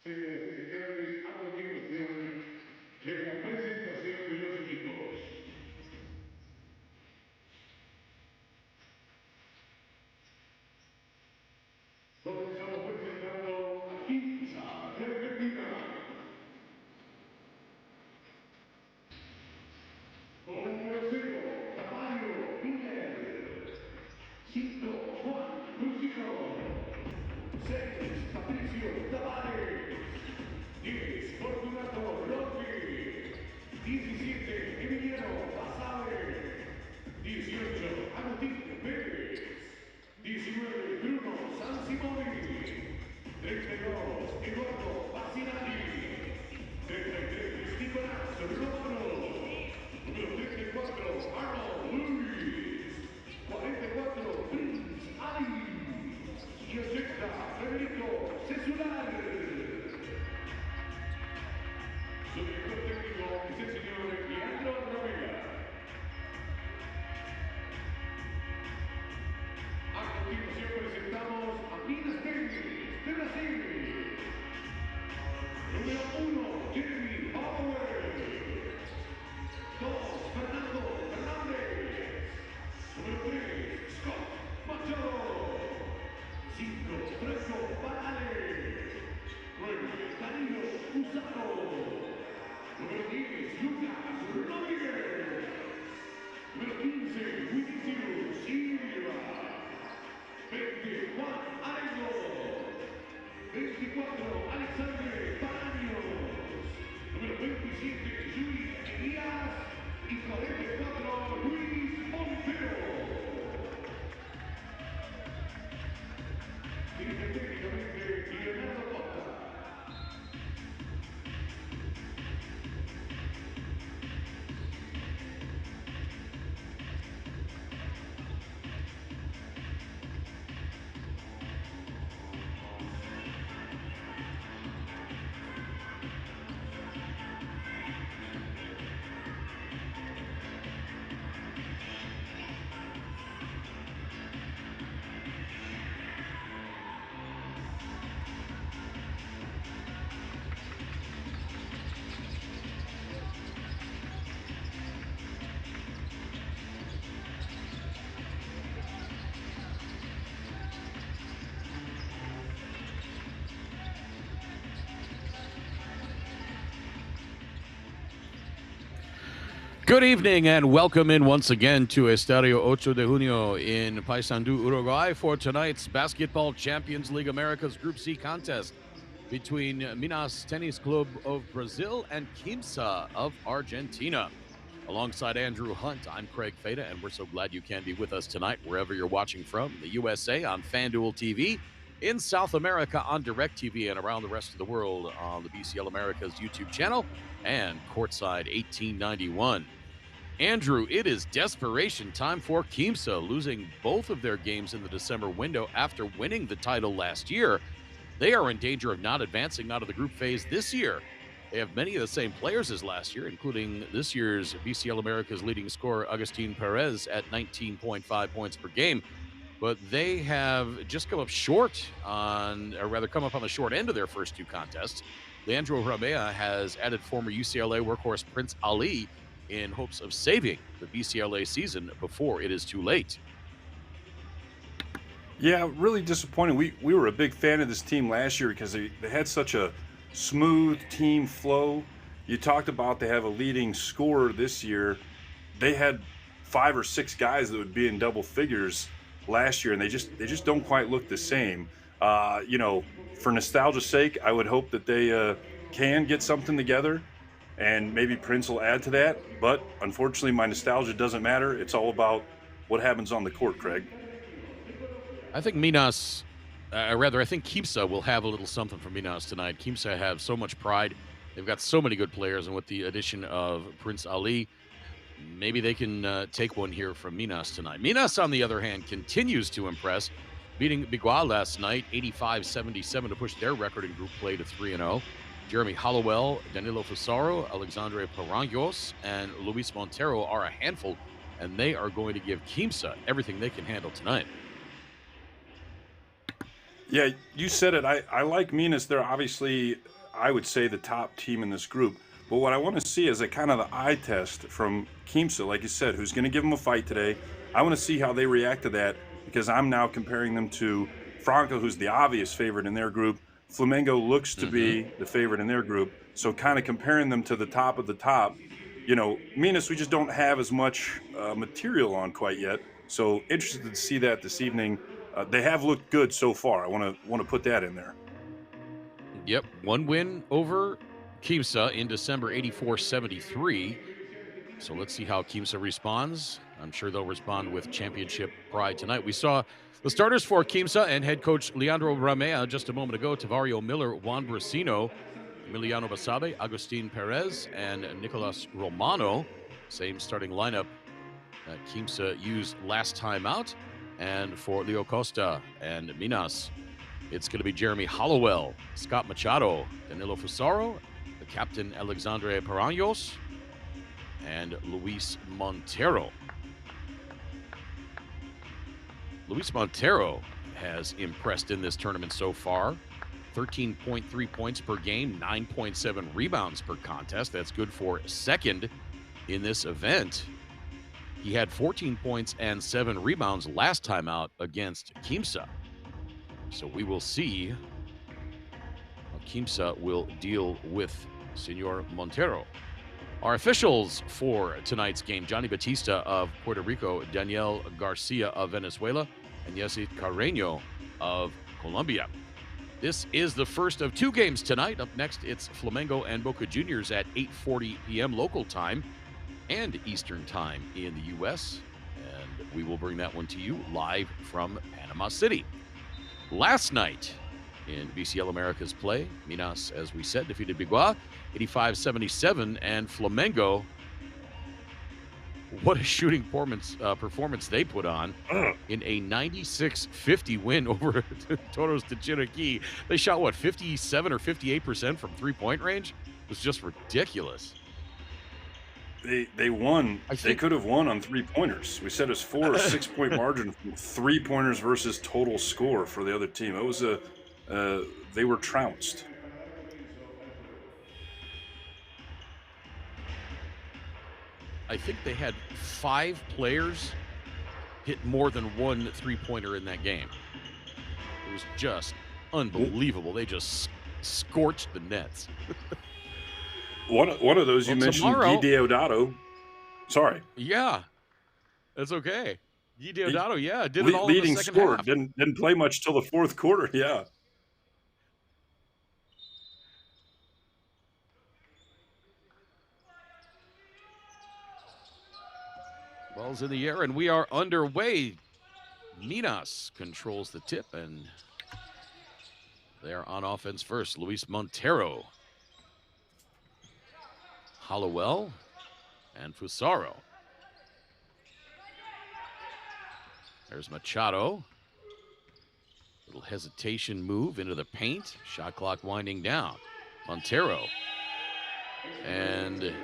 A continuación, la presentación de los equipos. Comenzamos presentando a Quimsa de Recuerda. Con número 0, Tamayo Miguel. 5, Juan Luciano. 6, Patricio Tavares. 10, Fortunato Roque. 17, Emiliano Basabe. 18, Agustín Pérez. 19, Bruno Sansimoni. 32, Eduardo Basilani. 33, Nicolás Romano. Número 34, Arnold Luis. 44, Prince Ali. Y 80, Federico Cesular. Su director técnico es el señor Leandro Romera. A continuación presentamos a Minas Tenis de Brasil. Número 1, Jeremy Power. 2, Fernando Fernández. Número 3, Scott Machado. 5, Franco Barales. 9, Danilo Usano. Número 10, Lucas Rodríguez. Número 15, Vinicius Silva. 20, Juan Arengo. 24, Alexandre Paraños. Número 27, Luis Elías. Y 44, Luis Montero. Dirige técnicamente Leonardo Costa. Good evening and welcome in once again to Estadio Ocho de Junio in Paysandú, Uruguay for tonight's Basketball Champions League America's Group C contest between Minas Tenis Clube of Brazil and Quimsa of Argentina. Alongside Andrew Hunt, I'm Craig Feta, and we're so glad you can be with us tonight wherever you're watching from, in the USA on FanDuel TV, in South America on DirecTV, and around the rest of the world on the BCL America's YouTube channel and Courtside 1891. Andrew, it is desperation time for Quimsa, losing both of their games in the December window after winning the title last year. They are in danger of not advancing out of the group phase this year. They have many of the same players as last year, including this year's BCL America's leading scorer, Agustin Perez, at 19.5 points per game. But they have just come up on the short end of their first two contests. Leandro Ramea has added former UCLA workhorse Prince Ali in hopes of saving the BCLA season before it is too late. Yeah, really disappointing. We were a big fan of this team last year because they had such a smooth team flow. You talked about they have a leading scorer this year. They had 5 or 6 guys that would be in double figures last year, and they just don't quite look the same. For nostalgia's sake, I would hope that they can get something together, and maybe Prince will add to that. But unfortunately, my nostalgia doesn't matter. It's all about what happens on the court, Craig. I think I think Quimsa will have a little something for Minas tonight. Quimsa have so much pride. They've got so many good players, and with the addition of Prince Ali, maybe they can take one here from Minas tonight. Minas, on the other hand, continues to impress, beating Biguá last night, 85-77 to push their record in group play to 3-0. Jeremy Hollowell, Danilo Fusaro, Alexandre Paranhos, and Luis Montero are a handful, and they are going to give Quimsa everything they can handle tonight. Yeah, you said it. I like Minas. They're obviously, I would say, the top team in this group. But what I want to see is a kind of the eye test from Quimsa, like you said, who's going to give them a fight today. I want to see how they react to that because I'm now comparing them to Franco, who's the obvious favorite in their group. Flamengo looks to Mm-hmm. be the favorite in their group. So kind of comparing them to the top of the top. Minas, we just don't have as much material on quite yet. So interested to see that this evening. They have looked good so far. I want to put that in there. Yep, one win over Quimsa in December, 84-73. So let's see how Quimsa responds. I'm sure they'll respond with championship pride tonight. We saw the starters for Quimsa and head coach Leandro Ramea just a moment ago. Tavario Miller, Juan Brasino, Emiliano Basabe, Agustin Perez, and Nicolas Romano. Same starting lineup that Quimsa used last time out. And for Leo Costa and Minas, it's going to be Jeremy Hollowell, Scott Machado, Danilo Fusaro, the captain Alexandre Paranhos, and Luis Montero. Luis Montero has impressed in this tournament so far. 13.3 points per game, 9.7 rebounds per contest. That's good for second in this event. He had 14 points and 7 rebounds last time out against Quimsa. So we will see how Quimsa will deal with Senor Montero. Our officials for tonight's game: Johnny Batista of Puerto Rico, Daniel Garcia of Venezuela, and Yesid Carreño of Colombia. This is the first of 2 games tonight. Up next, it's Flamengo and Boca Juniors at 8:40 p.m. local time and Eastern time in the U.S. And we will bring that one to you live from Panama City. Last night in BCL Americas play, Minas, as we said, defeated Biguá 85-77, and Flamengo, what a shooting performance they put on in a 96-50 win over Toros de Chiriquí. They shot, what, 57 or 58% from three-point range? It was just ridiculous. They won. I think They could have won on 3-pointers. We said it was 4 or 6 point margin from 3-pointers versus total score for the other team. It was they were trounced. I think they had 5 players hit more than one three-pointer in that game. It was just unbelievable. They just scorched the nets. One of those you mentioned, tomorrow, Guy Deodato. Sorry. Yeah, that's okay. Guy Deodato, yeah, did it Le all in the leading second scorer half. didn't play much till the 4th quarter. Yeah. Ball's in the air, and we are underway. Minas controls the tip, and they're on offense first. Luis Montero, Hollowell, and Fusaro. There's Machado. Little hesitation move into the paint. Shot clock winding down. Montero. And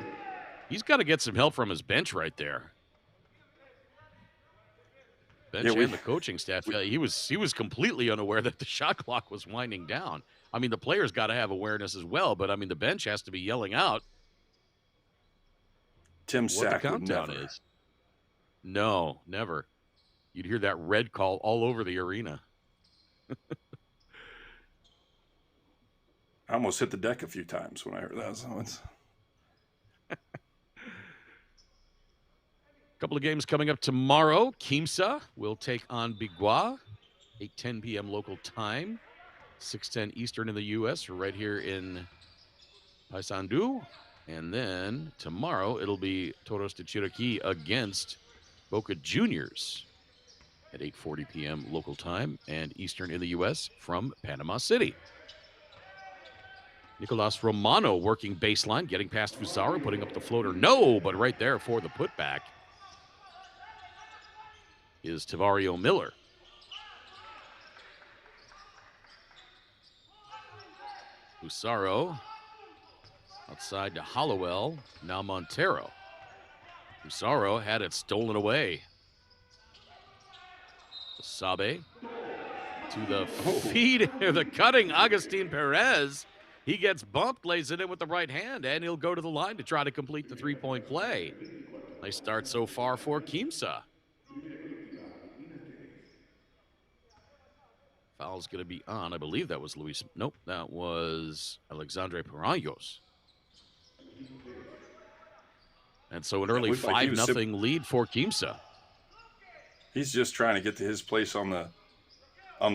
he's got to get some help from his bench right there. Bench and the coaching staff. He was completely unaware that the shot clock was winding down. I mean, the players got to have awareness as well, but I mean, the bench has to be yelling out Tim what Sack the countdown is. No, never. You'd hear that red call all over the arena. I almost hit the deck a few times when I heard that. So it's... Couple of games coming up tomorrow. Quimsa will take on Biguá, 8:10 p.m. local time, 6:10 Eastern in the U.S. We're right here in Paysandú. And then tomorrow it'll be Toros de Chiriquí against Boca Juniors at 8:40 p.m. local time and Eastern in the U.S. from Panama City. Nicolas Romano working baseline, getting past Fusaro, putting up the floater. No, but right there for the putback is Tavario Miller. Fusaro outside to Hollowell, now Montero. Fusaro had it stolen away. Sabe to the feet, the cutting Agustin Perez. He gets bumped, lays it in with the right hand, and he'll go to the line to try to complete the three-point play. Nice start so far for Quimsa. Foul's going to be on. I believe that was Luis. Nope, that was Alexandre Paranhos. And so an early 5-0 lead for Quimsa. He's just trying to get to his place on the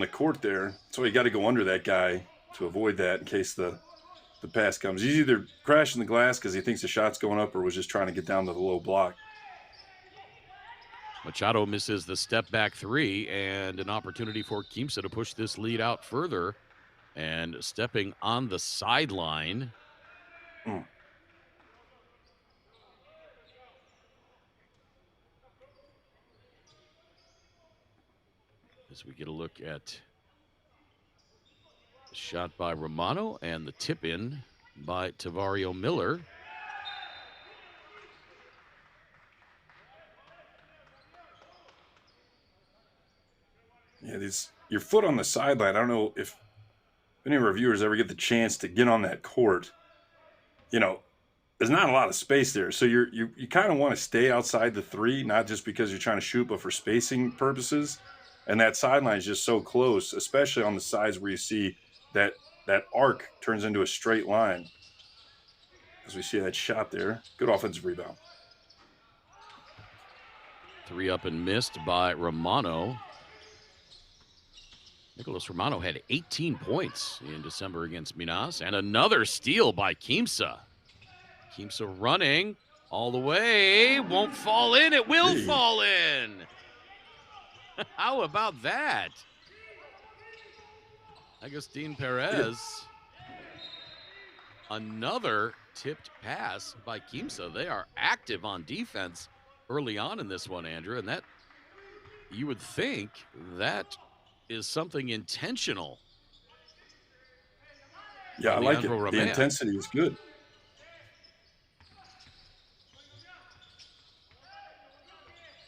court there. So you got to go under that guy to avoid that in case the pass comes. He's either crashing the glass because he thinks the shot's going up or was just trying to get down to the low block. Machado misses the step back three, and an opportunity for Quimsa to push this lead out further. And stepping on the sideline. As we get a look at the shot by Romano and the tip in by Tavario Miller. Yeah, your foot on the sideline. I don't know if any of our viewers ever get the chance to get on that court. You know, there's not a lot of space there, so you kind of want to stay outside the three, not just because you're trying to shoot, but for spacing purposes. And that sideline is just so close, especially on the sides where you see that arc turns into a straight line. As we see that shot there, good offensive rebound. Three up and missed by Romano. Nicholas Romano had 18 points in December against Minas, and another steal by Quimsa. Quimsa running all the way. Won't fall in. It will fall in. How about that? Agustin Perez. Another tipped pass by Quimsa. They are active on defense early on in this one, Andrew, and that you would think that is something intentional. Yeah, I like it. The intensity is good.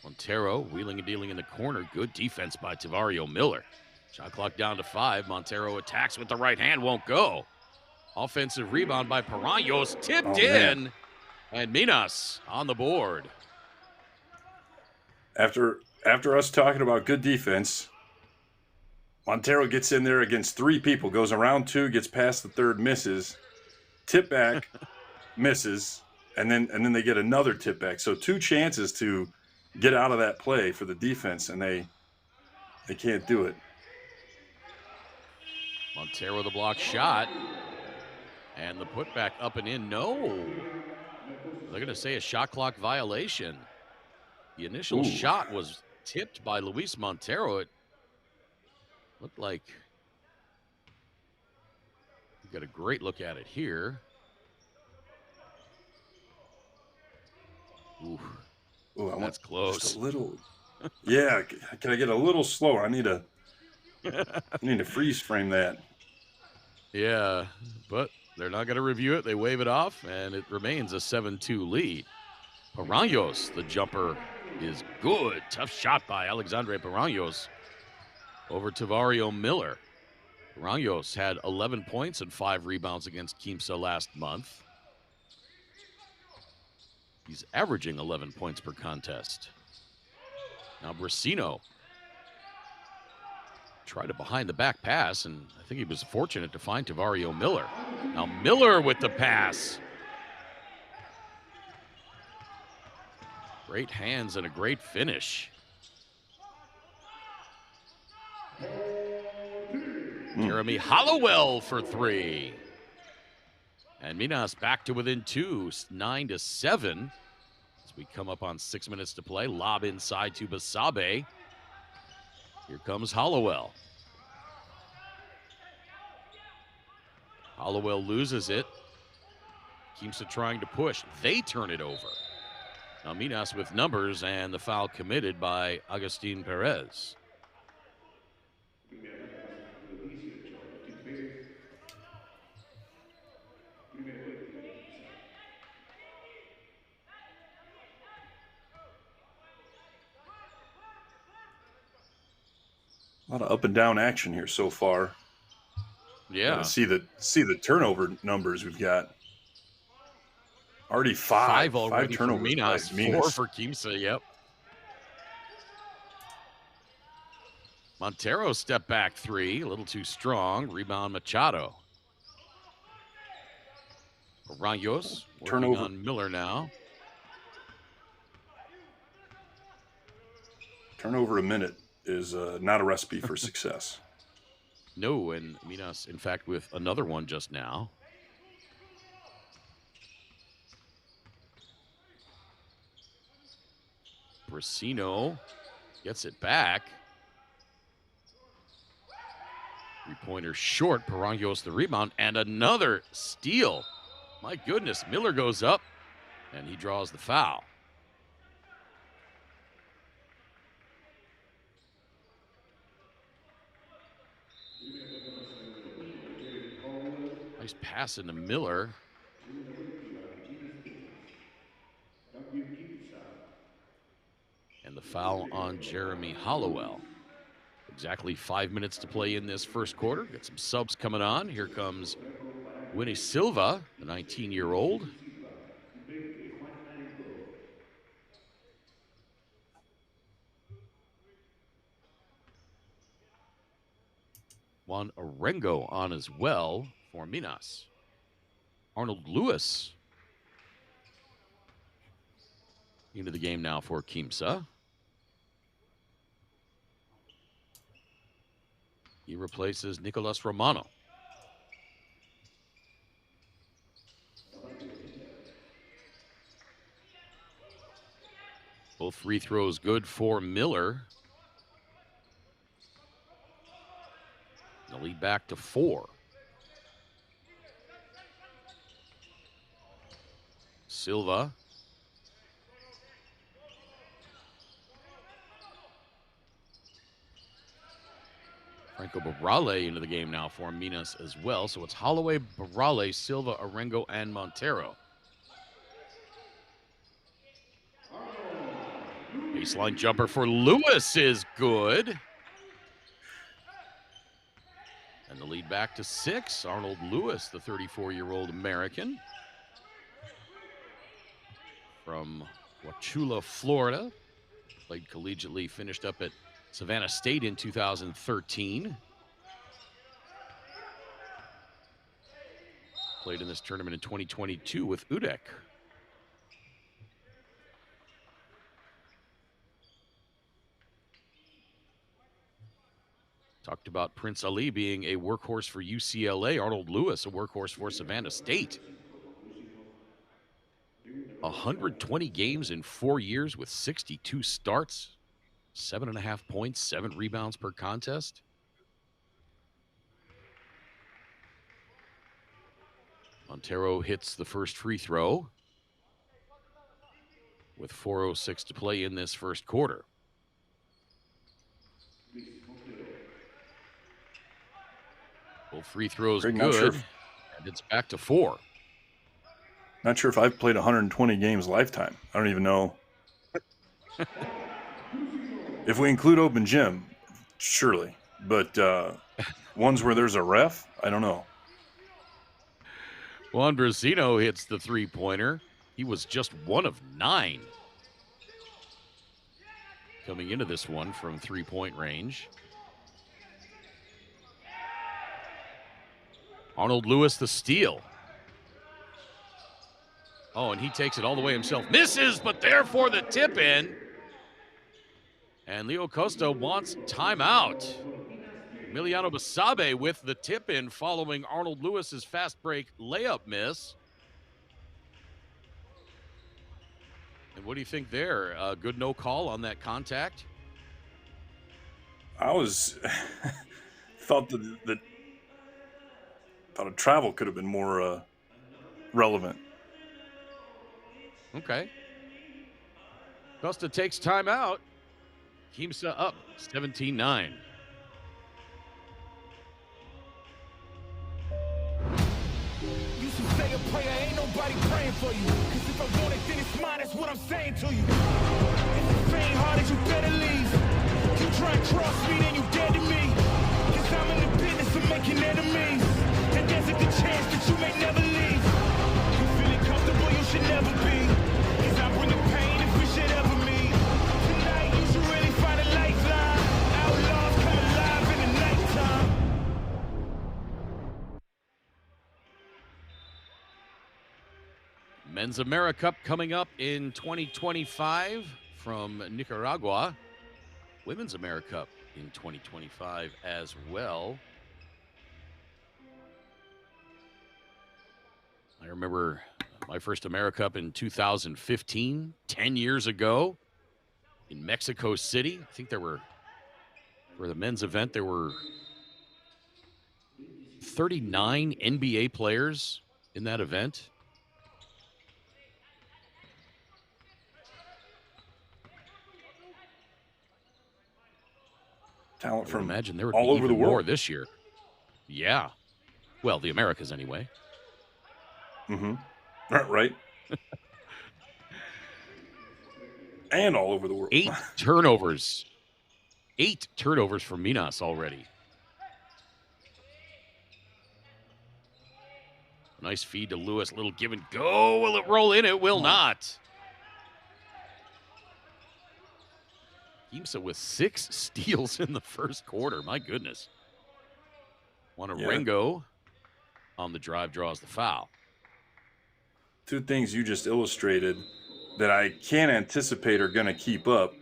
Montero wheeling and dealing in the corner. Good defense by Tavario Miller. Shot clock down to 5. Montero attacks with the right hand, won't go. Offensive rebound by Paranhos, tipped in, and Minas on the board. After us talking about good defense, Montero gets in there against 3 people, goes around 2, gets past the third, misses, tip back, misses, and then they get another tip back. So 2 chances to get out of that play for the defense, and they can't do it. Montero the block shot, and the putback up and in. No, they're going to say a shot clock violation. The initial shot was tipped by Luis Montero. It looked like, we've got a great look at it here. Ooh, that's close. Just a little. Yeah, can I get a little slower? I need to freeze frame that. Yeah, but they're not going to review it. They wave it off, and it remains a 7-2 lead. Paranhos, the jumper, is good. Tough shot by Alexandre Paranhos over Tavario Miller. Paranhos had 11 points and 5 rebounds against Quimsa last month. He's averaging 11 points per contest. Now Brasino tried a behind-the-back pass, and I think he was fortunate to find Tavario Miller. Now Miller with the pass. Great hands and a great finish. Jeremy Hollowell for 3. And Minas back to within 2, 9-7. As we come up on 6 minutes to play. Lob inside to Basabe. Here comes Hollowell. Hollowell loses it. Quimsa trying to push. They turn it over. Now Minas with numbers, and the foul committed by Agustin Perez. A lot of up and down action here so far. Yeah. See the turnover numbers we've got. Already five already for turnovers by Minas, Minas. 4 for Quimsa, yep. Montero step back 3, a little too strong. Rebound Machado. Rangos working Turnover. on Miller now. Turnover a minute is not a recipe for success. No, and Minas, in fact, with another one just now. Brasino gets it back. 3-pointer short. Parangos the rebound, and another steal. My goodness, Miller goes up, and he draws the foul. Nice pass into Miller. And the foul on Jeremy Hollowell. Exactly 5 minutes to play in this first quarter. Got some subs coming on. Here comes Winnie Silva, the 19-year-old. Juan Arengo on as well for Minas. Arnold Lewis into the game now for Quimsa. He replaces Nicolas Romano. Both free throws good for Miller. The lead back to 4. Silva. Franco Barale into the game now for Minas as well. So it's Holloway, Barale, Silva, Arengo, and Montero. Baseline jumper for Lewis is good. And the lead back to 6. Arnold Lewis, the 34-year-old American from Wauchula, Florida. Played collegiately, finished up at Savannah State in 2013. Played in this tournament in 2022 with UDEC. Talked about Prince Ali being a workhorse for UCLA. Arnold Lewis, a workhorse for Savannah State. 120 games in 4 years with 62 starts. 7.5 points, 7 rebounds per contest. Montero hits the first free throw with 4:06 to play in this first quarter. Both free throws Greg, good, and it's back to 4. Not sure if I've played 120 games lifetime. I don't even know. If we include open gym, surely. But ones where there's a ref, I don't know. Juan Brasino hits the 3-pointer. He was just 1 of 9 coming into this one from 3-point range. Arnold Lewis the steal. Oh, and he takes it all the way himself. Misses, but there for the tip in. And Leo Costa wants timeout. Emiliano Basabe with the tip in following Arnold Lewis's fast break layup miss. And what do you think there? Good no call on that contact? I was thought that a travel could have been more relevant. Okay. Costa takes timeout. Quimsa up 17-9. You should say a prayer, ain't nobody praying for you. Cause if I want it, then it's mine, that's what I'm saying to you. If you train hard, you better leave. you try and cross me, then you dead to me. Cause I'm in the business of making enemies. And there's a good chance that you may never leave. You feeling comfortable, you should never be. Cause I bring the pain if we should ever meet. Tonight you should really find a lifeline. Outlaws come alive in the nighttime. Men's AmeriCup coming up in 2025 from Nicaragua. Women's AmeriCup in 2025 as well. I remember my first AmeriCup in 2015, 10 years ago in Mexico City. I think there were, for the men's event, there were 39 NBA players in that event. Talent from Imagine there would all be over the even more world this year. Yeah. Well, the Americas anyway. Mm-hmm. Right. And all over the world. 8 turnovers. 8 turnovers for Minas already. Nice feed to Lewis. Little give and go. Will it roll in? It will not. Quimsa with 6 steals in the first quarter. My goodness. Ringo on the drive draws the foul. Two things you just illustrated that I can't anticipate are going to keep up: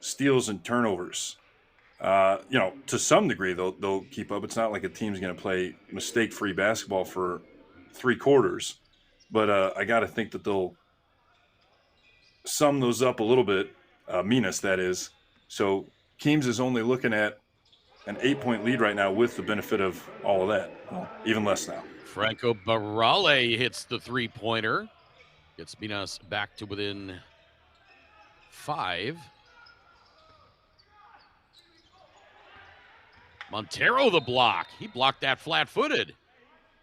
steals and turnovers. To some degree, they'll keep up. It's not like a team's going to play mistake-free basketball for 3 quarters, but I got to think that they'll sum those up a little bit. Minas, that is. So Quimsa is only looking at an 8-point lead right now with the benefit of all of that. Well, even less now. Franco Barale hits the 3-pointer. Gets Minas back to within 5. Montero the block. He blocked that flat-footed.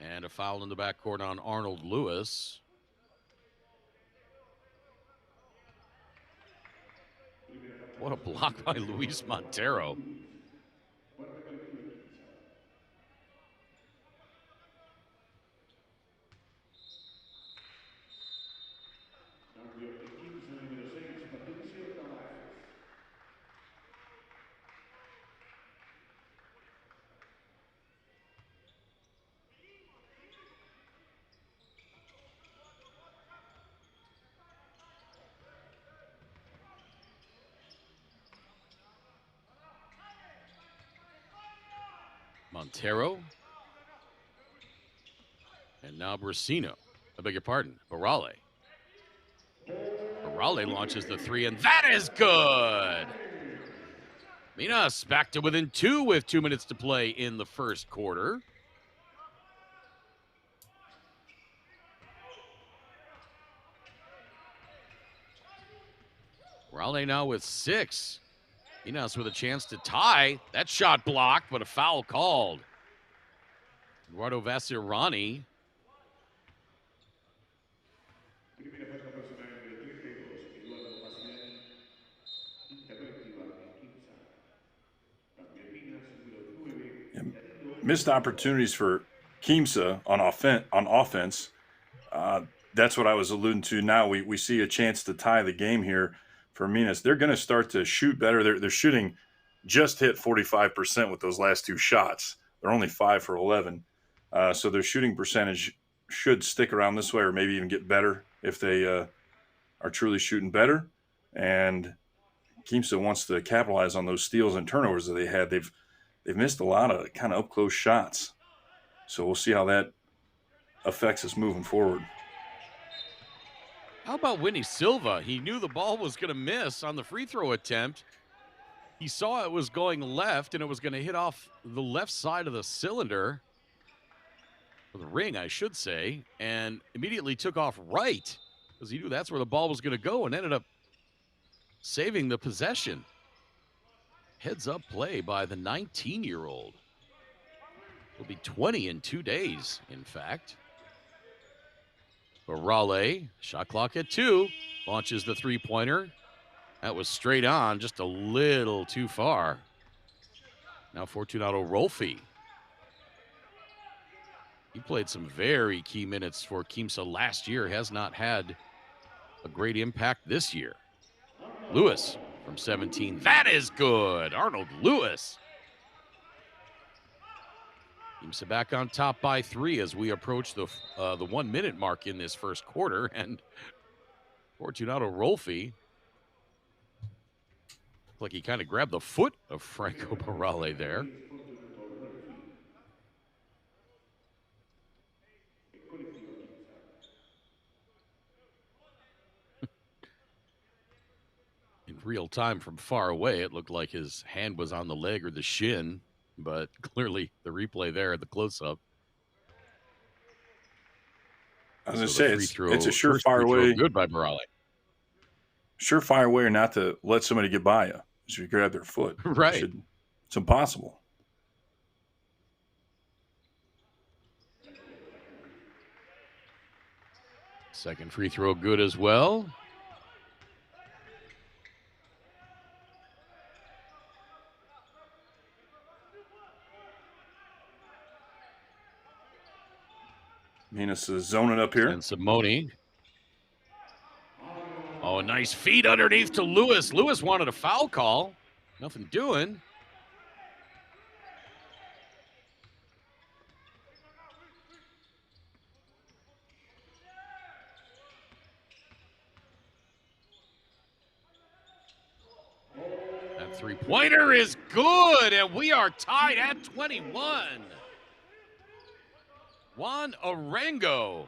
And a foul in the backcourt on Arnold Lewis. What a block by Luis Montero. Montero. And now Brasino. I beg your pardon, Barale. Barale launches the 3, and that is good. Minas back to within 2 with 2 minutes to play in the first quarter. Barale now with 6. Minas with a chance to tie. That shot blocked, but a foul called. Eduardo Vasirani. Missed opportunities for Quimsa on offense. That's what I was alluding to. Now we see a chance to tie the game here for Minas. They're going to start to shoot better. They're shooting just hit 45% with those last 2 shots. They're only 5 for 11. So their shooting percentage should stick around this way, or maybe even get better if they are truly shooting better. And Quimsa wants to capitalize on those steals and turnovers that they had. They've missed a lot of kind of up-close shots. So we'll see how that affects us moving forward. How about Winnie Silva? He knew the ball was going to miss on the free throw attempt. He saw it was going left, and it was going to hit off the left side of the cylinder, or the ring, I should say, and immediately took off right because he knew that's where the ball was going to go, and ended up saving the possession. Heads-up play by the 19-year-old. He'll be 20 in 2 days, in fact. Barale, shot clock at 2, launches the 3-pointer. That was straight on, just a little too far. Now Fortunato Rolfi. He played some very key minutes for Quimsa last year, has not had a great impact this year. Lewis from 17. That is good. Arnold Lewis. Quimsa back on top by 3 as we approach the 1 minute mark in this first quarter. And Fortunato Rolfi, like he kind of grabbed the foot of Franco Barale there. In real time from far away, it looked like his hand was on the leg or the shin, but clearly the replay there at the close-up. I was going to say, it's a surefire way. Good by Barale. Surefire way not to let somebody get by you is if you grab their foot. Right. It's impossible. Second free throw good as well. Minas is zoning up here. And Simone. Oh, a nice feed underneath to Lewis. Lewis wanted a foul call. Nothing doing. That three-pointer is good, and we are tied at 21. Juan Arango.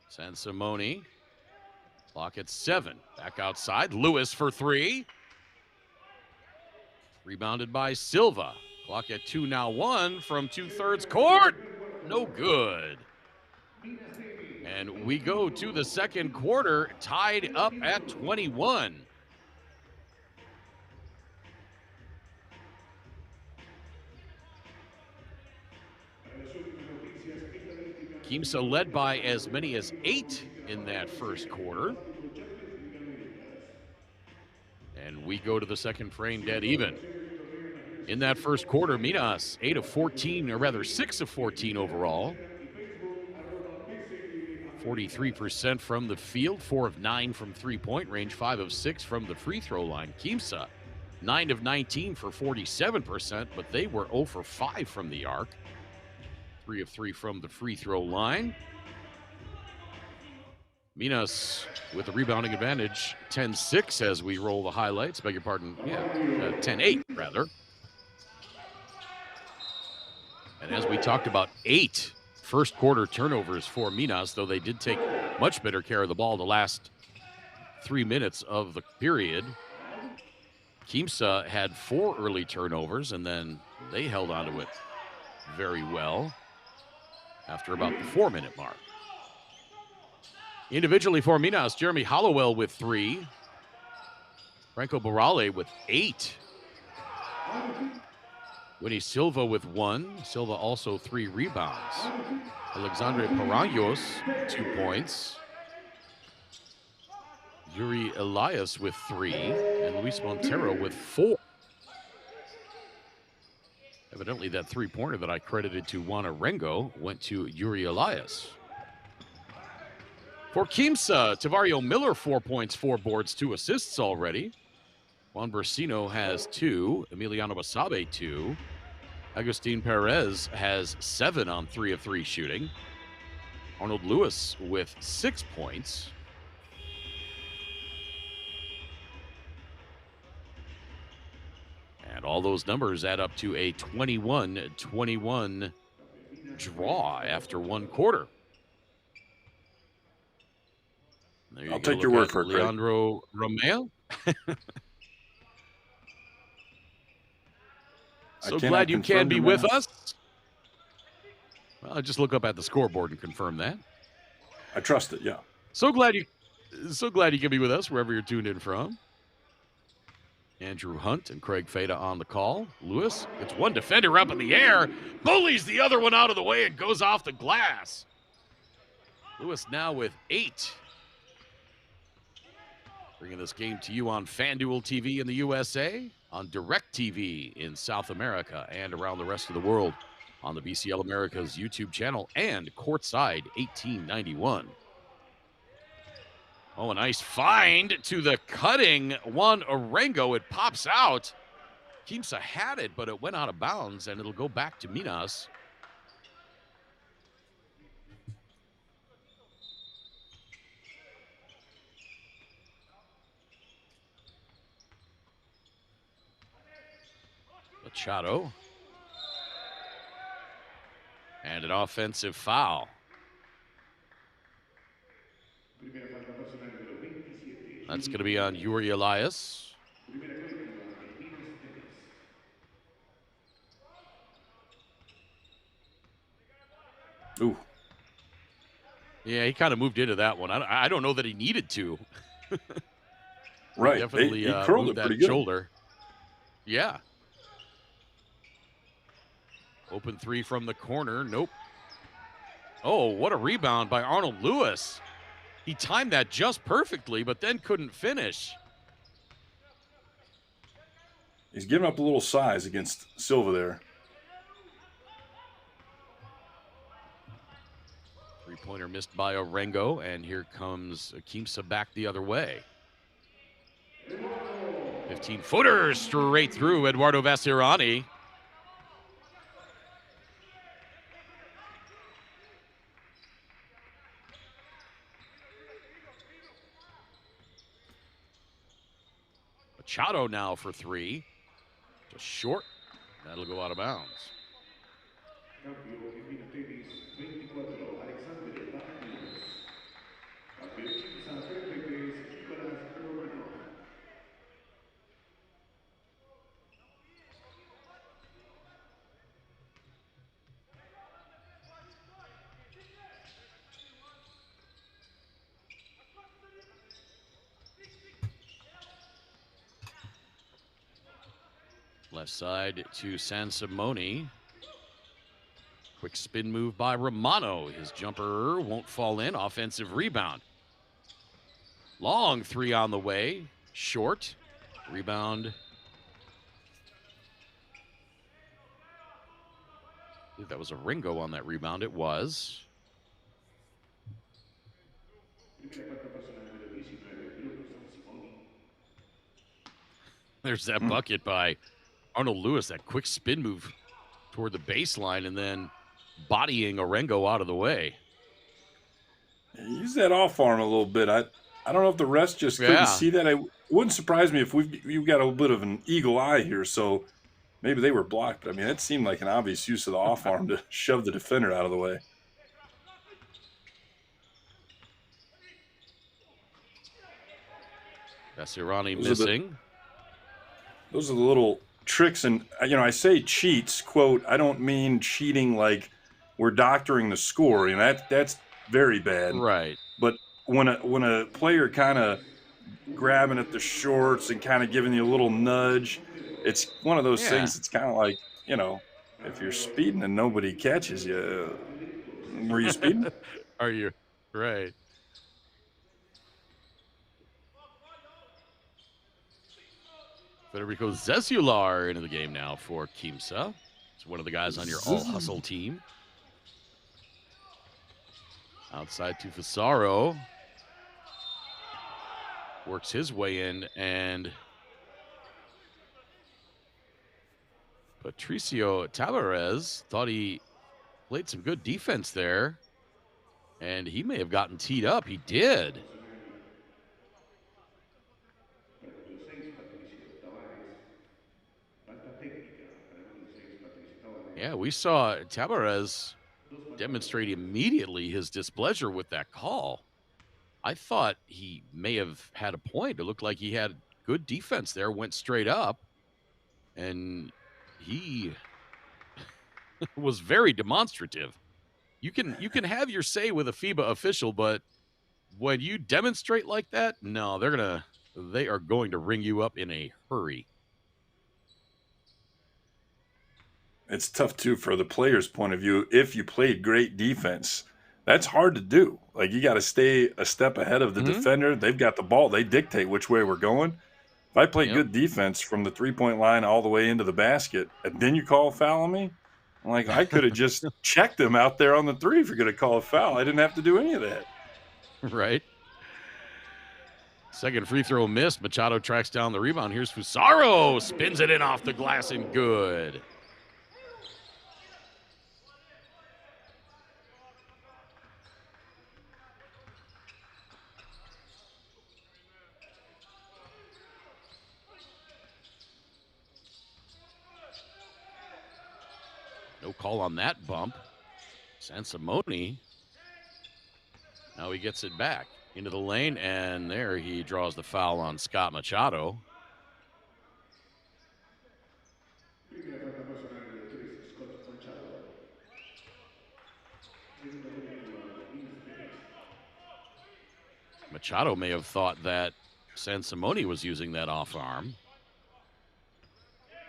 San Simone. Clock at 7. Back outside. Lewis for 3. Rebounded by Silva. Clock at 2, now 1 from 2/3 court. No good. And we go to the second quarter, tied up at 21. Quimsa led by as many as 8 in that first quarter. And we go to the second frame dead even. In that first quarter, Minas 8 of 14, or rather 6 of 14 overall. 43% from the field, 4 of 9 from three-point range, 5 of 6 from the free throw line. Quimsa 9 of 19 for 47%, but they were 0 for 5 from the arc. 3 of 3 from the free throw line. Minas with the rebounding advantage, 10-6 as we roll the highlights. Beg your pardon, 10-8 rather. And as we talked about, 8 first quarter turnovers for Minas, though they did take much better care of the ball the last 3 minutes of the period. Quimsa had 4 early turnovers, and then they held on to it very well after about the 4-minute mark. Individually for Minas, Jeremy Hollowell with 3. Franco Barale with 8. Winnie Silva with 1. Silva also 3 rebounds. Alexandre Paranhos, 2 points. Yuri Elias with 3. And Luis Montero with 4. Evidently that three-pointer that I credited to Juan Arango went to Yuri Elias. For Quimsa, Tavario Miller, 4 points, 4 boards, 2 assists already. Juan Bursino has 2. Emiliano Basabe, 2. Agustin Perez has 7 on 3 of 3 shooting. Arnold Lewis with 6 points. And all those numbers add up to a 21-21 draw after 1 quarter. I'll take your word for it, Leandro Romeo. So glad you can be with us. Well, just look up at the scoreboard and confirm that. I trust it, yeah. So glad you can be with us wherever you're tuned in from. Andrew Hunt and Craig Fada on the call. Lewis gets one defender up in the air, bullies the other one out of the way, and goes off the glass. Lewis now with 8. Bringing this game to you on FanDuel TV in the USA, on DirecTV in South America, and around the rest of the world on the BCL Americas YouTube channel and Courtside 1891. Oh, a nice find to the cutting Juan Orengo. It pops out. Quimsa had it, but it went out of bounds, and it'll go back to Minas. Machado. And an offensive foul. That's going to be on Yuri Elias. Ooh. Yeah, he kind of moved into that one. I don't know that he needed to. Right. Definitely he curled moved it that pretty good. shoulder. Yeah. Open 3 from the corner. Nope. Oh, what a rebound by Arnold Lewis. He timed that just perfectly, but then couldn't finish. He's giving up a little size against Silva there. 3-pointer missed by Orengo, and here comes Quimsa back the other way. 15-footer straight through Eduardo Vasirani. Machado now for 3. Just short. That'll go out of bounds. Cambio en Minas Tenis 24, Alexander Barrios. Cambio Quimsa, Pepe, Nicolás Romero. Left side to San Simone. Quick spin move by Romano. His jumper won't fall in. Offensive rebound. Long 3 on the way. Short. Rebound. I believe that was a Ringo on that rebound. It was. There's that bucket by Arnold Lewis. That quick spin move toward the baseline and then bodying Orengo out of the way. Use that off arm a little bit. I don't know if the rest just couldn't see that. It wouldn't surprise me if we've got a little bit of an eagle eye here, so maybe they were blocked. But I mean, it seemed like an obvious use of the off arm to shove the defender out of the way. Vasirani missing. Those are the little tricks, and I say cheats, quote, I don't mean cheating like we're doctoring the score. That's very bad. Right. But when a player kind of grabbing at the shorts and kind of giving you a little nudge, it's one of those things. It's kind of like, if you're speeding and nobody catches you, were you speeding? Are you? Right. Federico Zezular into the game now for Quimsa. It's one of the guys on your all-hustle team. Outside to Fasaro. Works his way in, and Patricio Tavares thought he played some good defense there, and he may have gotten teed up. He did. Yeah, we saw Tavares demonstrate immediately his displeasure with that call. I thought he may have had a point. It looked like he had good defense there, went straight up, and he was very demonstrative. You can have your say with a FIBA official, but when you demonstrate like that, no, they are going to ring you up in a hurry. It's tough too for the player's point of view. If you played great defense, that's hard to do. Like, you got to stay a step ahead of the defender. They've got the ball. They dictate which way we're going. If I play good defense from the 3-point line all the way into the basket, and then you call a foul on me, I'm like, I could have just checked them out there on the three if you're going to call a foul. I didn't have to do any of that. Right. Second free throw missed. Machado tracks down the rebound. Here's Fusaro. Spins it in off the glass and good. No call on that bump. Sansimone. Now he gets it back into the lane, and there he draws the foul on Scott Machado. Machado may have thought that Sansimone was using that off arm.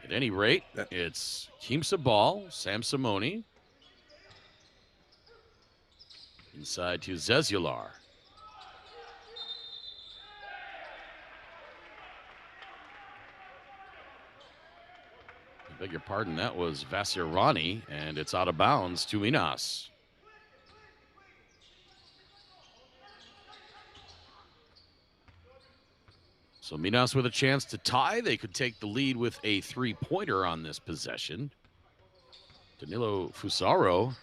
At any rate, it's Quimsa ball, Sansimone. Inside to Zezular. I beg your pardon, that was Vasirani, and it's out of bounds to Minas. So Minas with a chance to tie. They could take the lead with a three-pointer on this possession. Danilo Fusaro,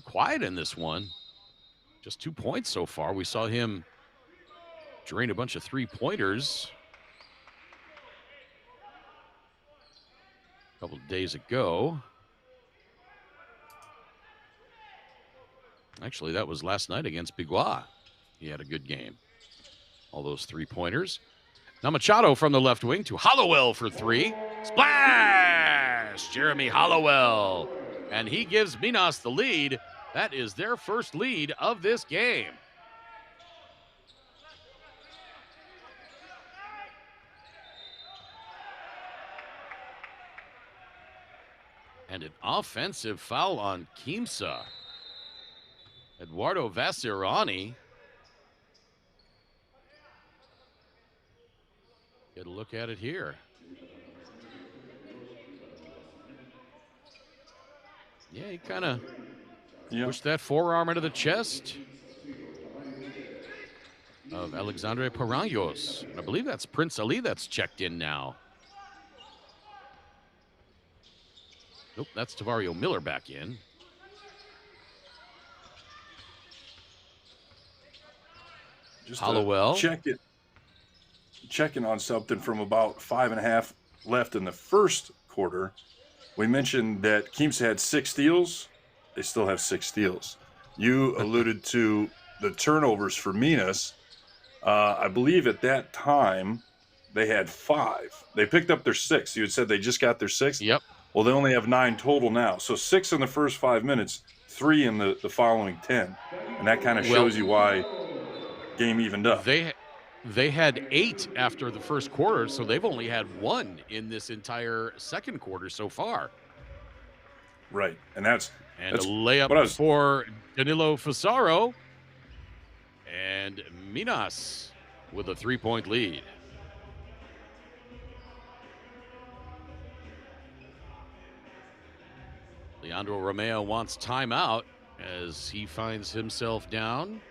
quiet in this one. Just 2 points so far. We saw him drain a bunch of three-pointers a couple of days ago. Actually, that was last night against Bigua. He had a good game. All those three-pointers. Now Machado from the left wing to Hollowell for three. Splash! Jeremy Hollowell. And he gives Minas the lead. That is their first lead of this game. And an offensive foul on Quimsa. Eduardo Vasirani. Get a look at it here. Yeah, he kind of pushed that forearm into the chest of Alexandre Paranhos. I believe that's Prince Ali that's checked in now. Nope, that's Tavario Miller back in. Just Hollowell. Checking on something from about 5.5 left in the first quarter. We mentioned that Quimsa had 6 steals. They still have 6 steals. You alluded to the turnovers for Minas. I believe at that time they had 5. They picked up their 6th. You had said they just got their 6th? Yep. Well, they only have 9 total now. So 6 in the first 5 minutes, 3 in the following 10. And that kind of shows you why game evened up. They had 8 after the first quarter, so they've only had 1 in this entire second quarter so far. Right, and that's a layup for Danilo Fusaro, and Minas with a 3-point lead. Leandro Romeo wants timeout as he finds himself down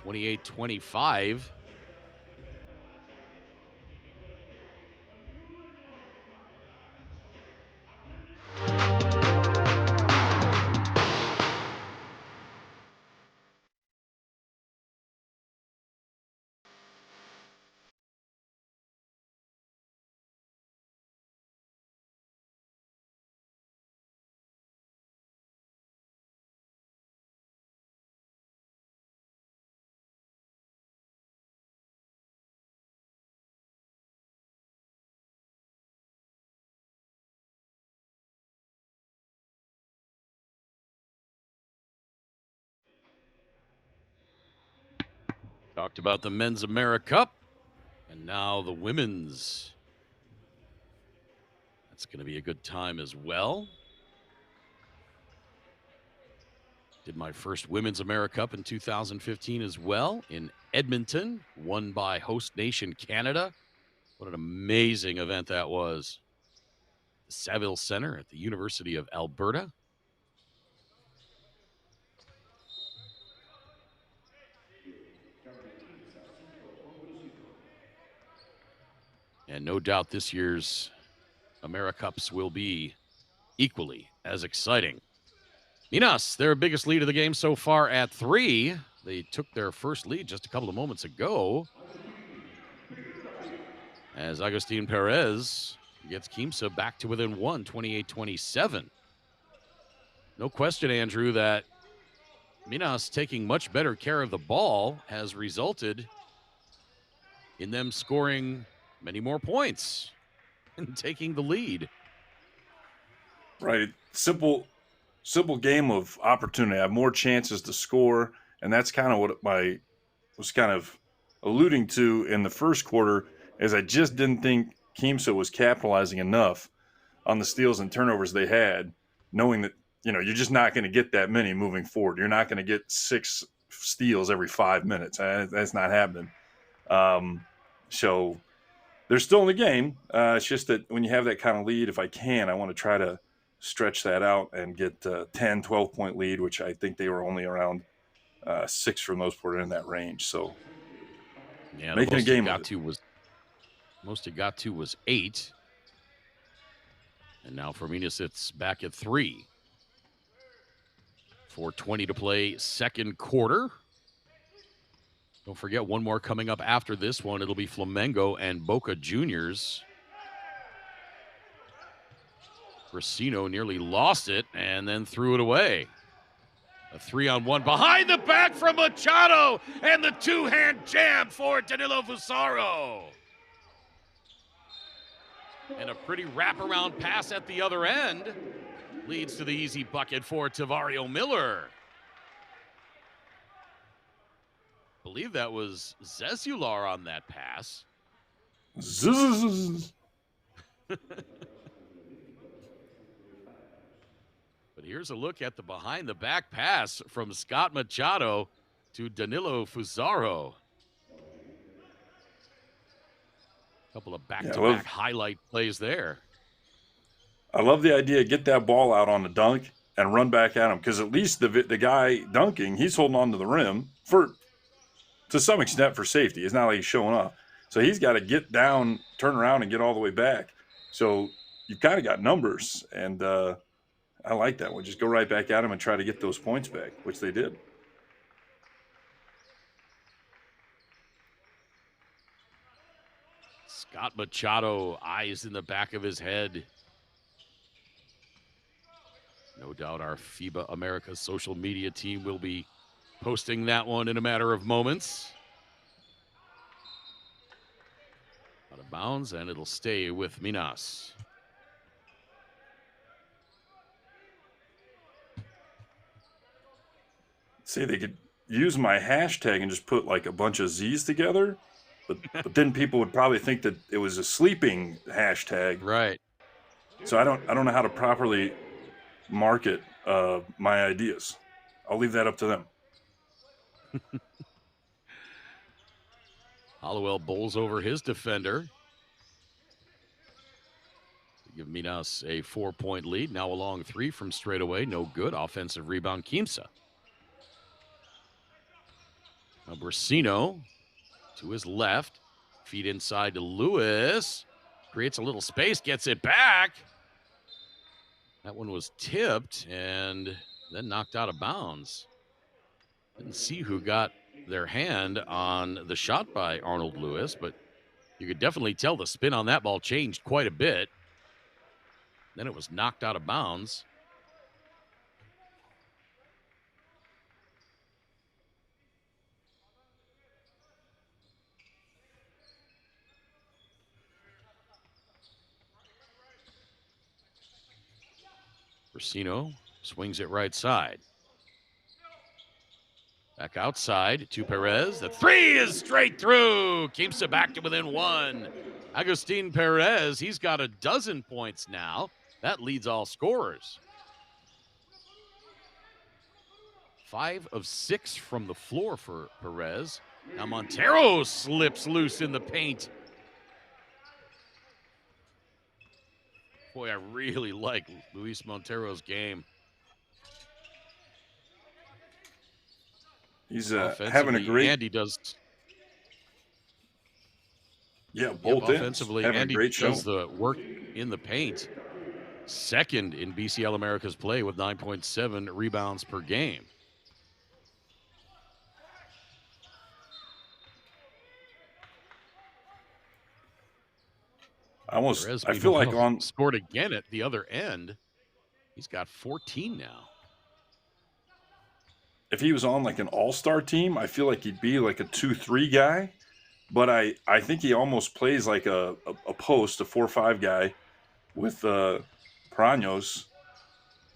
28-25. Talked about the Men's America Cup, and now the Women's That's going to be a good time as well. Did my first Women's AmeriCup in 2015 as well in Edmonton, won by host nation Canada. What an amazing event that was. The Saville Center at the University of Alberta. And no doubt this year's AmeriCups will be equally as exciting. Minas, their biggest lead of the game so far at 3. They took their first lead just a couple of moments ago as Agustin Perez gets Quimsa back to within 1, 28-27. No question, Andrew, that Minas taking much better care of the ball has resulted in them scoring many more points and taking the lead. Right. Simple game of opportunity. I have more chances to score, and that's kind of what I was kind of alluding to in the first quarter, is I just didn't think Quimsa was capitalizing enough on the steals and turnovers they had, knowing that, you're just not going to get that many moving forward. You're not going to get 6 steals every 5 minutes. That's not happening. So they're still in the game. It's just that when you have that kind of lead, if I want to try to stretch that out and get a 10, 12-point lead, which I think they were only around 6 for the most part in that range. So yeah, making a game most it got to was 8. And now for Minas, it's back at 3. 4:20 to play, second quarter. Don't forget, one more coming up after this one. It'll be Flamengo and Boca Juniors. Brasino nearly lost it and then threw it away. A 3-on-1 behind the back from Machado, and the 2-hand jam for Danilo Fusaro. And a pretty wraparound pass at the other end leads to the easy bucket for Tavario Miller. I believe that was Zezular on that pass. But here's a look at the behind-the-back pass from Scott Machado to Danilo Fusaro. A couple of back-to-back highlight plays there. I love the idea. Get that ball out on the dunk and run back at him, because at least the guy dunking, he's holding on to the rim to some extent for safety. It's not like he's showing off. So he's got to get down, turn around, and get all the way back. So you've kind of got numbers, and I like that one. Just go right back at him and try to get those points back, which they did. Scott Machado, eyes in the back of his head. No doubt our FIBA America social media team will be posting that one in a matter of moments. Out of bounds, and it'll stay with Minas. See, they could use my hashtag and just put like a bunch of Z's together, but then people would probably think that it was a sleeping hashtag. Right. So I don't know how to properly market my ideas. I'll leave that up to them. Hollowell bowls over his defender. Give Minas a 4-point lead. Now a long 3 from straight away. No good. Offensive rebound, Quimsa. Now Brasino to his left. Feed inside to Lewis. Creates a little space. Gets it back. That one was tipped and then knocked out of bounds. Didn't see who got their hand on the shot by Arnold Lewis, but you could definitely tell the spin on that ball changed quite a bit. Then it was knocked out of bounds. Brasino swings it right side. Back outside to Perez. The 3 is straight through. Keeps it back to within 1. Agustin Perez, he's got a dozen points now. That leads all scorers. 5 of 6 from the floor for Perez. Now Montero slips loose in the paint. Boy, I really like Luis Montero's game. He's having a great. Andy does. Yeah, both ends. Offensively, Having Andy a great show. does the work in the paint. Second in BCL America's play with 9.7 rebounds per game. I feel like on scored again at the other end. He's got 14 now. If he was on like an all-star team, I feel like he'd be like a 2-3 guy. But I think he almost plays like a post, a 4-5 guy with Paranos,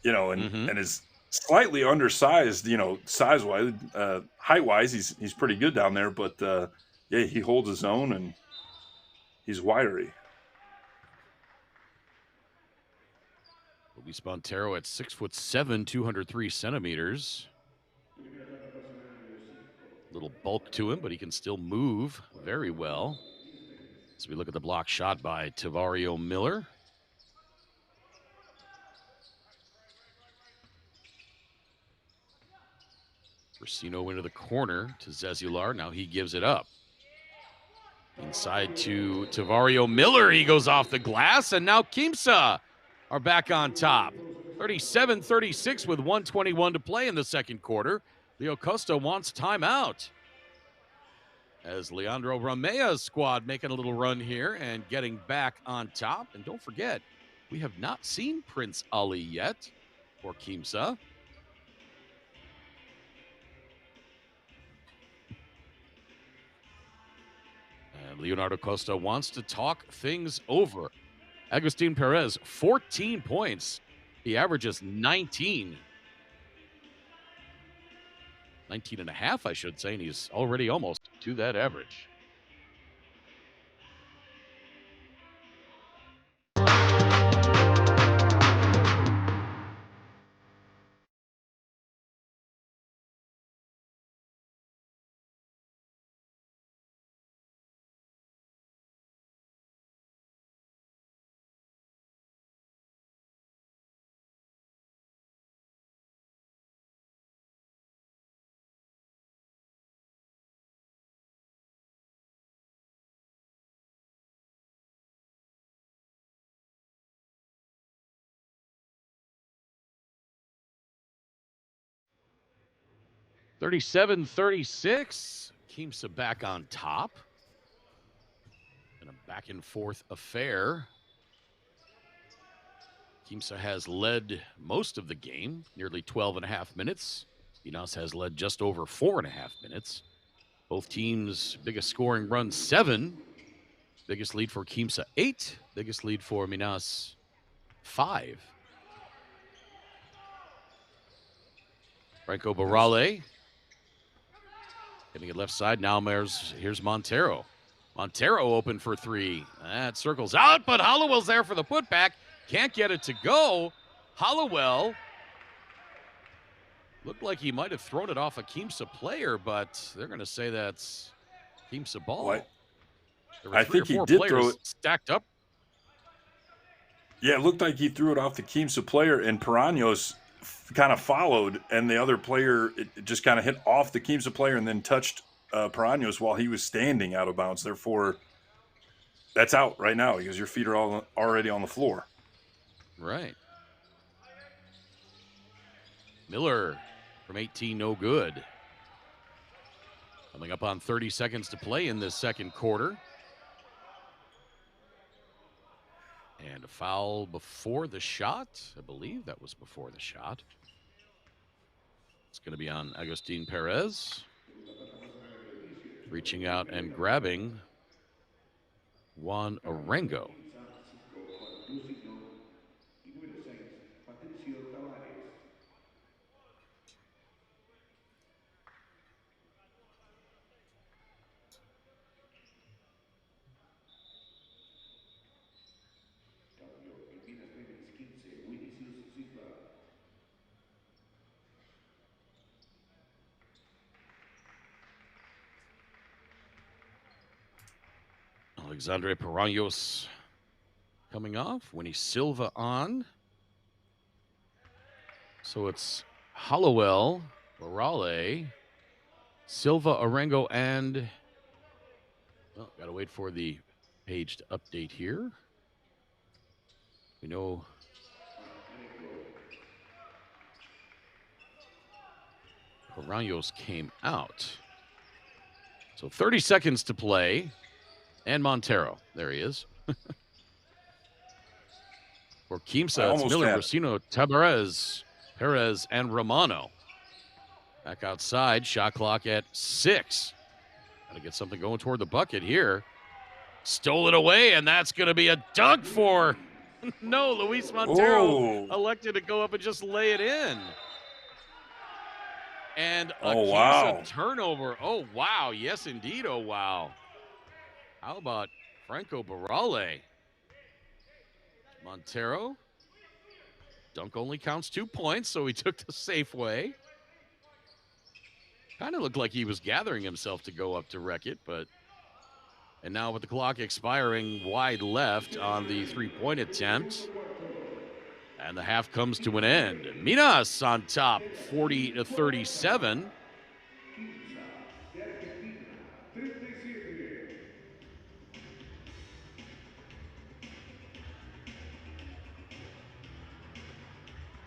and is slightly undersized, size-wise, height-wise, he's pretty good down there. But yeah, he holds his own and he's wiry. Luis Montero at 6'7", 203 centimeters. Little bulk to him, but he can still move very well. So we look at the block shot by Tavario Miller. Racino into the corner to Zezular. Now he gives it up. Inside to Tavario Miller. He goes off the glass, and now Quimsa are back on top. 37-36 with 1:21 to play in the second quarter. Leo Costa wants timeout. As Leandro Ramea's squad making a little run here and getting back on top. And don't forget, we have not seen Prince Ali yet for Quimsa. And Leonardo Costa wants to talk things over. Agustin Perez, 14 points. He averages 19. 19 and a half, I should say, and he's already almost to that average. (37-36). Quimsa back on top. And a back and forth affair. Quimsa has led most of the game, nearly 12 and a half minutes. Minas has led just over 4.5 minutes. Both teams' biggest scoring run, 7. Biggest lead for Quimsa, 8. Biggest lead for Minas, 5. Franco Barale hitting it left side. Now here's Montero. Montero open for 3. That circles out, but Hollowell's there for the putback. Can't get it to go. Hollowell looked like he might have thrown it off a Quimsa player, but they're going to say that's Quimsa ball. What? There were I 3 think or 4 he did players throw it stacked up. Yeah, it looked like he threw it off the Quimsa player, and Paranos kind of followed, and the other player it just kind of hit off the Quimsa player and then touched Paranos while he was standing out of bounds. Therefore, that's out right now because your feet are all already on the floor. Right. Miller from 18, no good. Coming up on 30 seconds to play in this second quarter. And a foul before the shot. I believe that was before the shot. It's going to be on Agustin Perez. Reaching out and grabbing Juan Arengo. Alexandre Paranhos coming off. Winnie Silva on. So it's Hollowell, Morale, Silva, Arango, and... Well, got to wait for the page to update here. We know... Paranhos came out. So 30 seconds to play. And Montero. There he is. For Quimsa, it's Miller, Brasino, Tabarez, Perez, and Romano. Back outside. Shot clock at 6. Got to get something going toward the bucket here. Stole it away, and that's going to be a dunk for... No, Luis Montero elected to go up and just lay it in. And a Quimsa turnover. Oh, wow. Yes, indeed. Oh, wow. How about Franco Barale? Montero. Dunk only counts 2 points, so he took the safe way. Kind of looked like he was gathering himself to go up to wreck it, but... And now with the clock expiring wide left on the three-point attempt. And the half comes to an end. Minas on top, 40-37.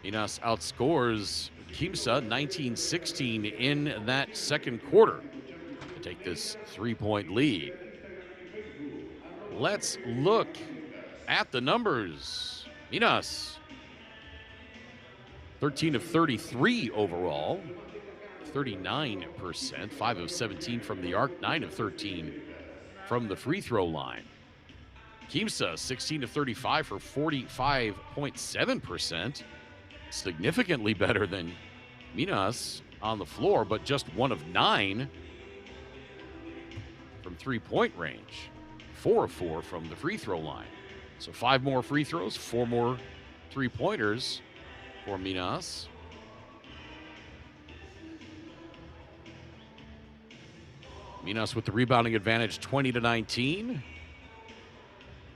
Minas outscores Quimsa 19-16 in that second quarter to take this three-point lead. Let's look at the numbers. Minas, 13 of 33 overall, 39%, 5 of 17 from the arc, 9 of 13 from the free throw line. Quimsa, 16 of 35 for 45.7%. Significantly better than Minas on the floor, but just 1 of 9 from three-point range. 4 of 4 from the free throw line. So 5 more free throws, 4 more three-pointers for Minas. Minas with the rebounding advantage, 20-19.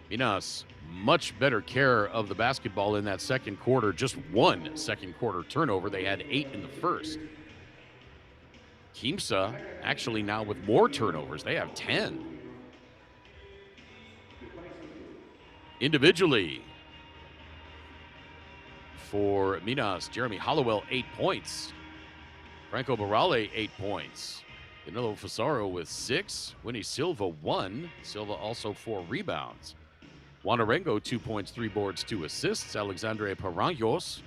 Minas, much better care of the basketball in that second quarter. Just 1 second quarter turnover. They had 8 in the first. Quimsa actually now with more turnovers. They have 10. Individually, for Minas, Jeremy Hollowell, 8 points. Franco Barale, 8 points. Danilo Fasaro with 6. Winnie Silva, 1. Silva also 4 rebounds. Juan Arango, 2 points, 3 boards, 2 assists. Alexandre Paranhos,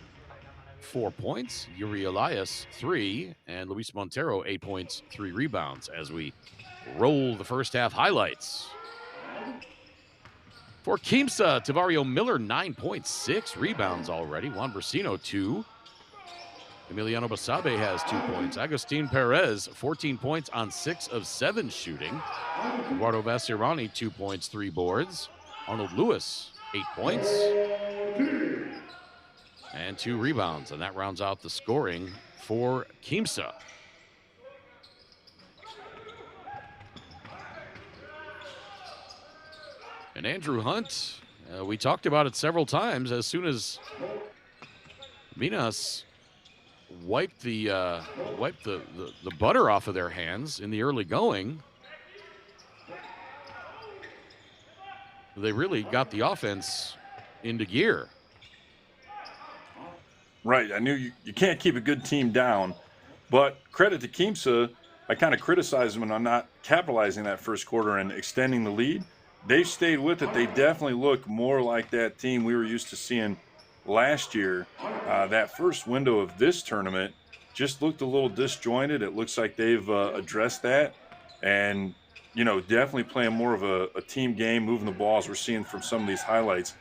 4 points. Yuri Elias, 3. And Luis Montero, 8 points, 3 rebounds as we roll the first half highlights. For Quimsa, Tavario Miller, 9.6 rebounds already. Juan Brasino, 2. Emiliano Basabe has 2 points. Agustin Perez, 14 points on 6 of 7 shooting. Eduardo Vasirani, 2 points, 3 boards. Arnold Lewis, 8 points. And 2 rebounds. And that rounds out the scoring for Quimsa. And Andrew Hunt, we talked about it several times. As soon as Minas wiped the butter off of their hands in the early going, they really got the offense into gear. Right. I knew you can't keep a good team down, but credit to Quimsa. I kind of criticized them on not capitalizing that first quarter and extending the lead. They stayed with it. They definitely look more like that team we were used to seeing last year. That first window of this tournament just looked a little disjointed. It looks like they've addressed that and, you know, definitely playing more of a team game, moving the ball as we're seeing from some of these highlights.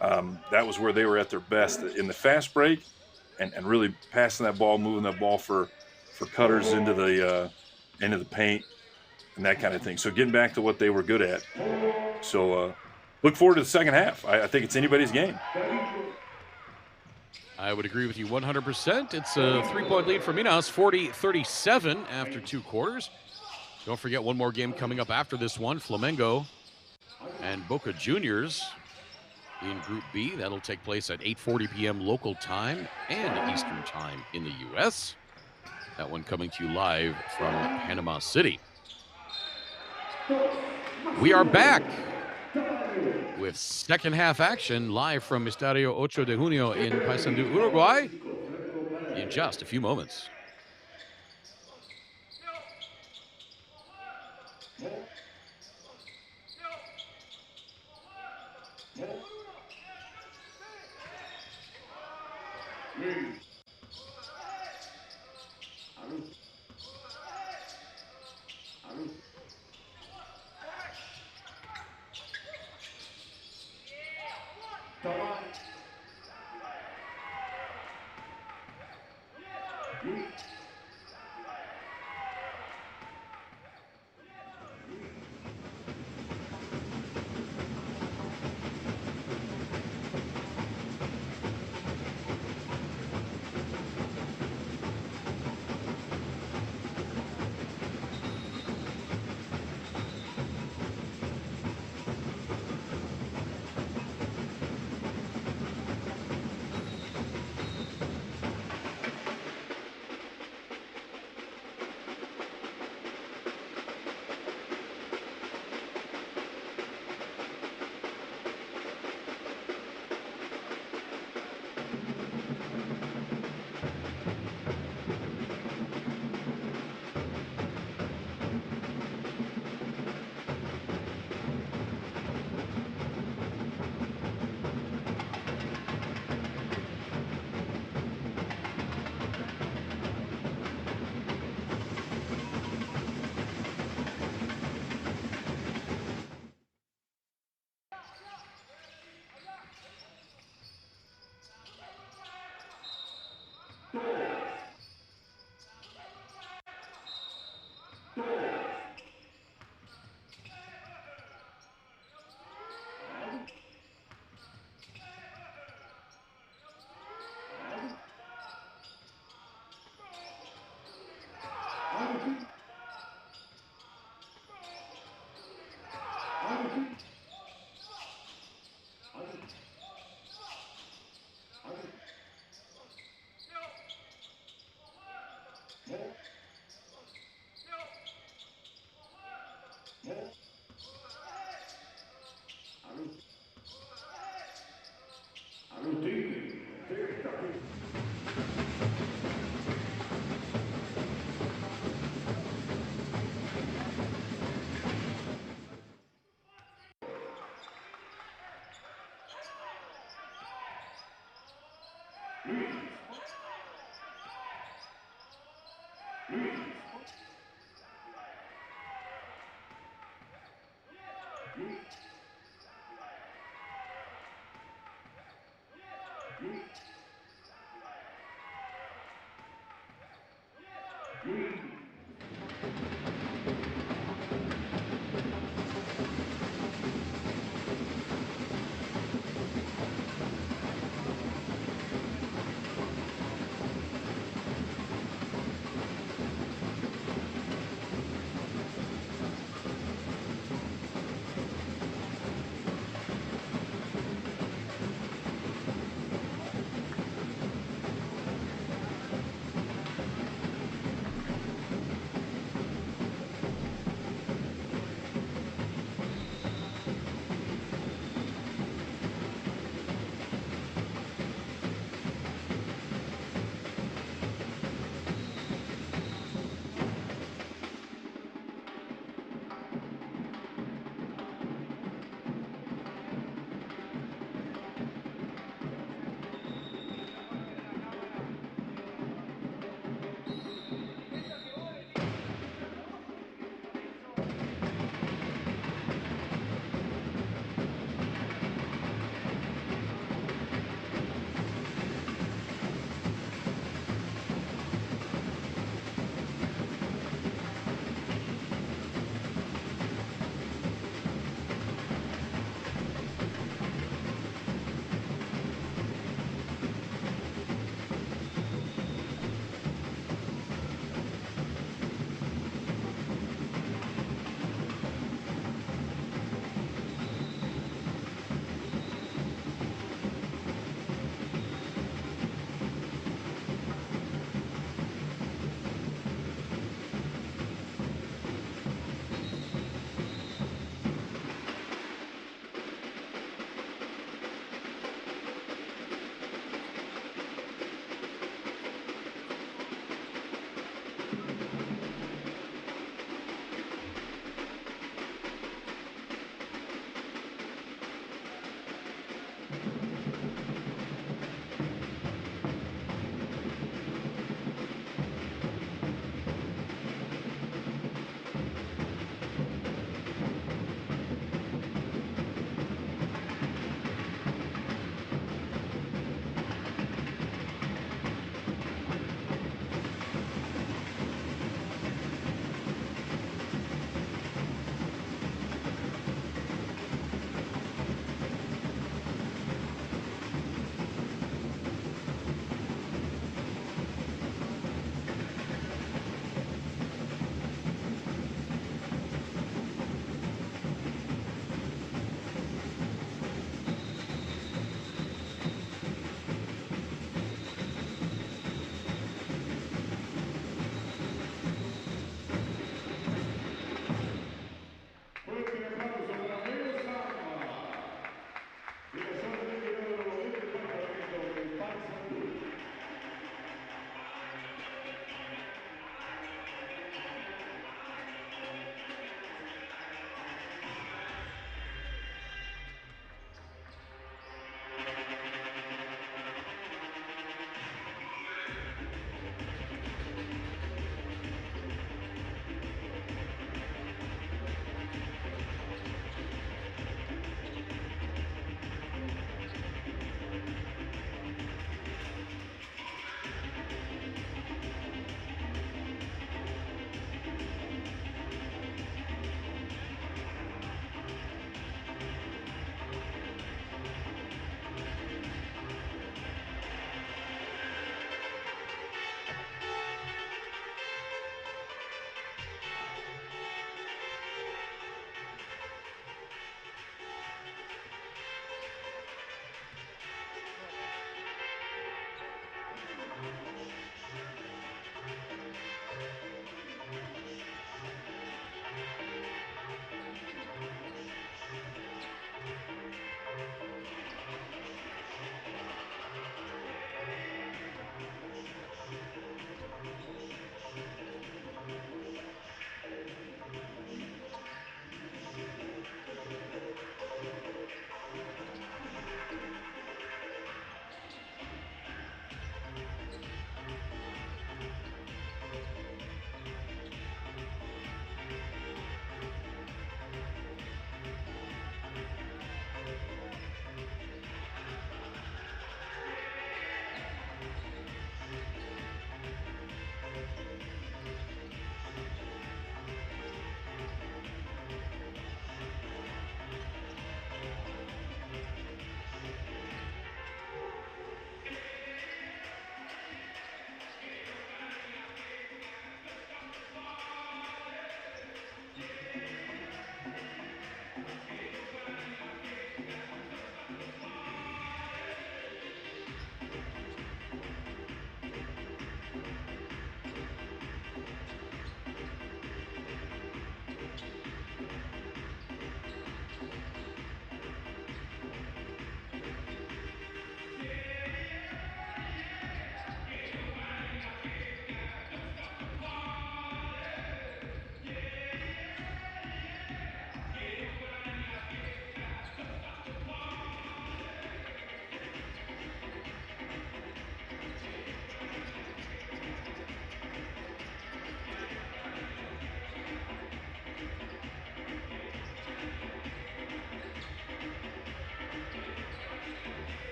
That was where they were at their best in the fast break and really passing that ball, moving that ball for cutters into the paint and that kind of thing. So getting back to what they were good at. So look forward to the second half. I think it's anybody's game. I would agree with you 100%. It's a 3-point lead for Minas, 40-37 after 2 quarters. Don't forget one more game coming up after this one. Flamengo and Boca Juniors in Group B. That'll take place at 8:40 p.m. local time and Eastern time in the U.S. That one coming to you live from Panama City. We are back with second half action live from Estadio 8 de Junio in Paysandú, Uruguay in just a few moments.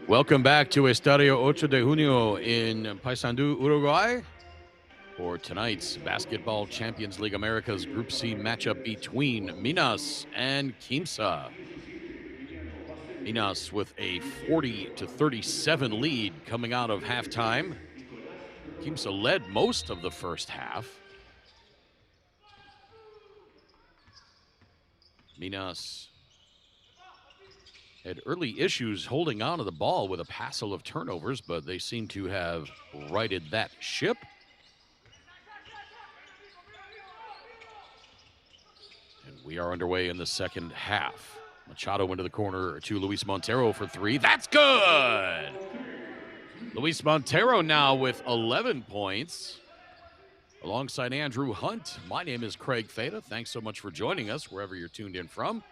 Welcome back to Estadio 8 de Junio in Paysandú, Uruguay, for tonight's Basketball Champions League Americas Group C matchup between Minas and Quimsa. Minas with a 40-37 lead coming out of halftime. Quimsa led most of the first half. Minas had early issues holding on to the ball with a passel of turnovers, but they seem to have righted that ship. And we are underway in the second half. Machado into the corner to Luis Montero for three. That's good! Luis Montero now with 11 points. Alongside Andrew Hunt, my name is Craig Theta. Thanks so much for joining us wherever you're tuned in from.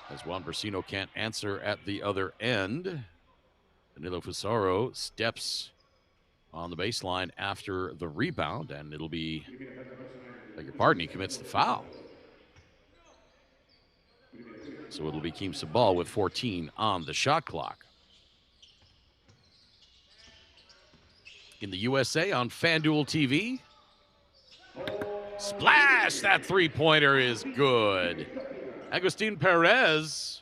As Juan Brasino can't answer at the other end, Danilo Fusaro steps on the baseline after the rebound, and it'll be, beg your pardon, he commits the foul. So it'll be Quimsa ball with 14 on the shot clock. In the USA on FanDuel TV, splash! That three-pointer is good. Agustin Perez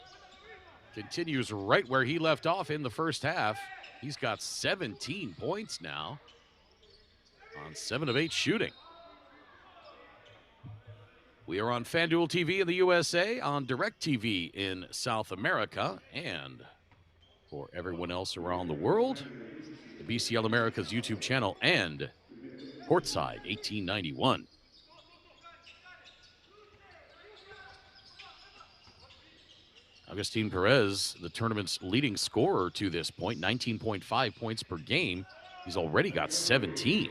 continues right where he left off in the first half. He's got 17 points now on 7 of 8 shooting. We are on FanDuel TV in the USA, on DirecTV in South America, and for everyone else around the world, the BCL Americas YouTube channel and Courtside 1891. Agustin Perez, the tournament's leading scorer to this point, 19.5 points per game. He's already got 17.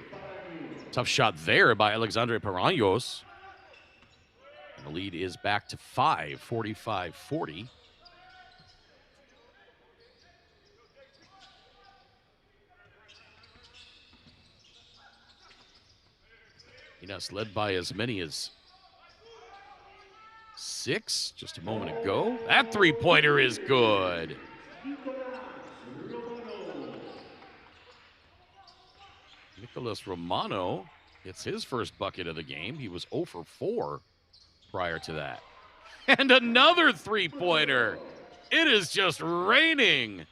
Tough shot there by Alexandre Paranhos. And the lead is back to 5, 45-40. Minas led by as many as 6 just a moment ago. That three-pointer is good. Nicolas Romano hits his first bucket of the game. He was 0 for 4 prior to that. And another three-pointer. It is just raining.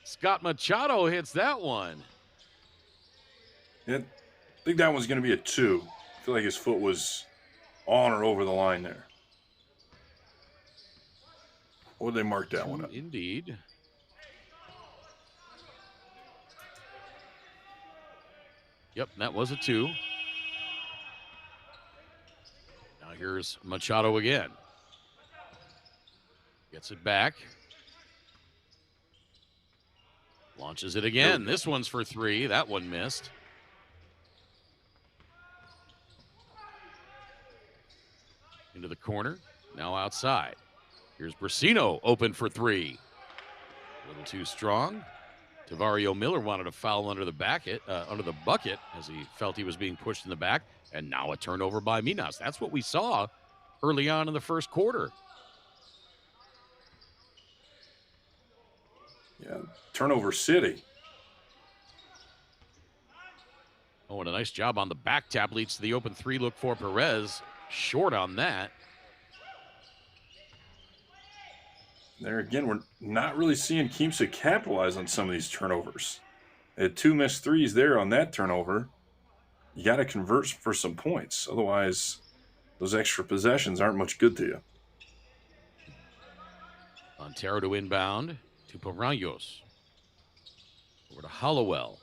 Scott Machado hits that one. Yeah, I think that one's going to be a 2. I feel like his foot was on or over the line there. Or they marked that one up. Indeed. Yep, that was a 2. Now here's Machado again. Gets it back. Launches it again. This one's for 3. That one missed. Into the corner. Now outside. Here's Brasino open for 3. A little too strong. Tavario Miller wanted a foul under the bucket as he felt he was being pushed in the back. And now a turnover by Minas. That's what we saw early on in the first quarter. Yeah, turnover city. Oh, and a nice job on the back tap leads to the open 3 look for Perez. Short on that. There again, we're not really seeing Quimsa capitalize on some of these turnovers. They had 2 missed threes there on that turnover. You got to convert for some points. Otherwise, those extra possessions aren't much good to you. Montero to inbound to Paranhos. Over to Hollowell.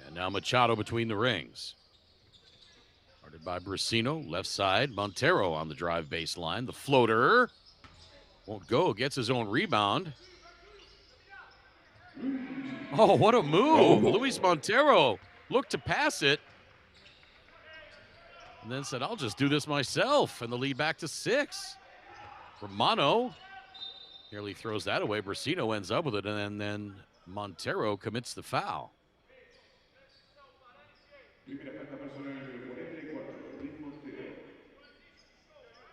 And now Machado between the rings. Guarded by Brasino, left side. Montero on the drive baseline. The floater. Won't go, gets his own rebound. Oh, what a move. Luis Montero looked to pass it. And then said, I'll just do this myself. And the lead back to 6. Romano Nearly throws that away. Brasino ends up with it, and then Montero commits the foul. Primera falta personal número 44, Luis Montero.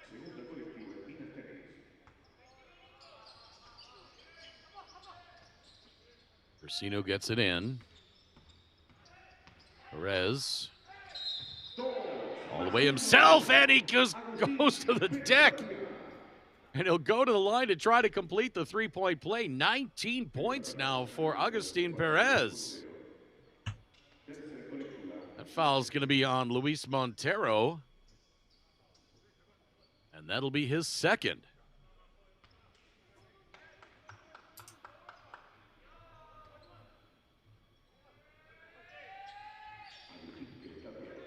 Segunda colectivo en Minas Tenis. Brasino gets it in. Perez all the way himself, and he goes to the deck. And he'll go to the line to try to complete the three-point play. 19 points now for Agustin Perez. That foul is going to be on Luis Montero. And that'll be his second.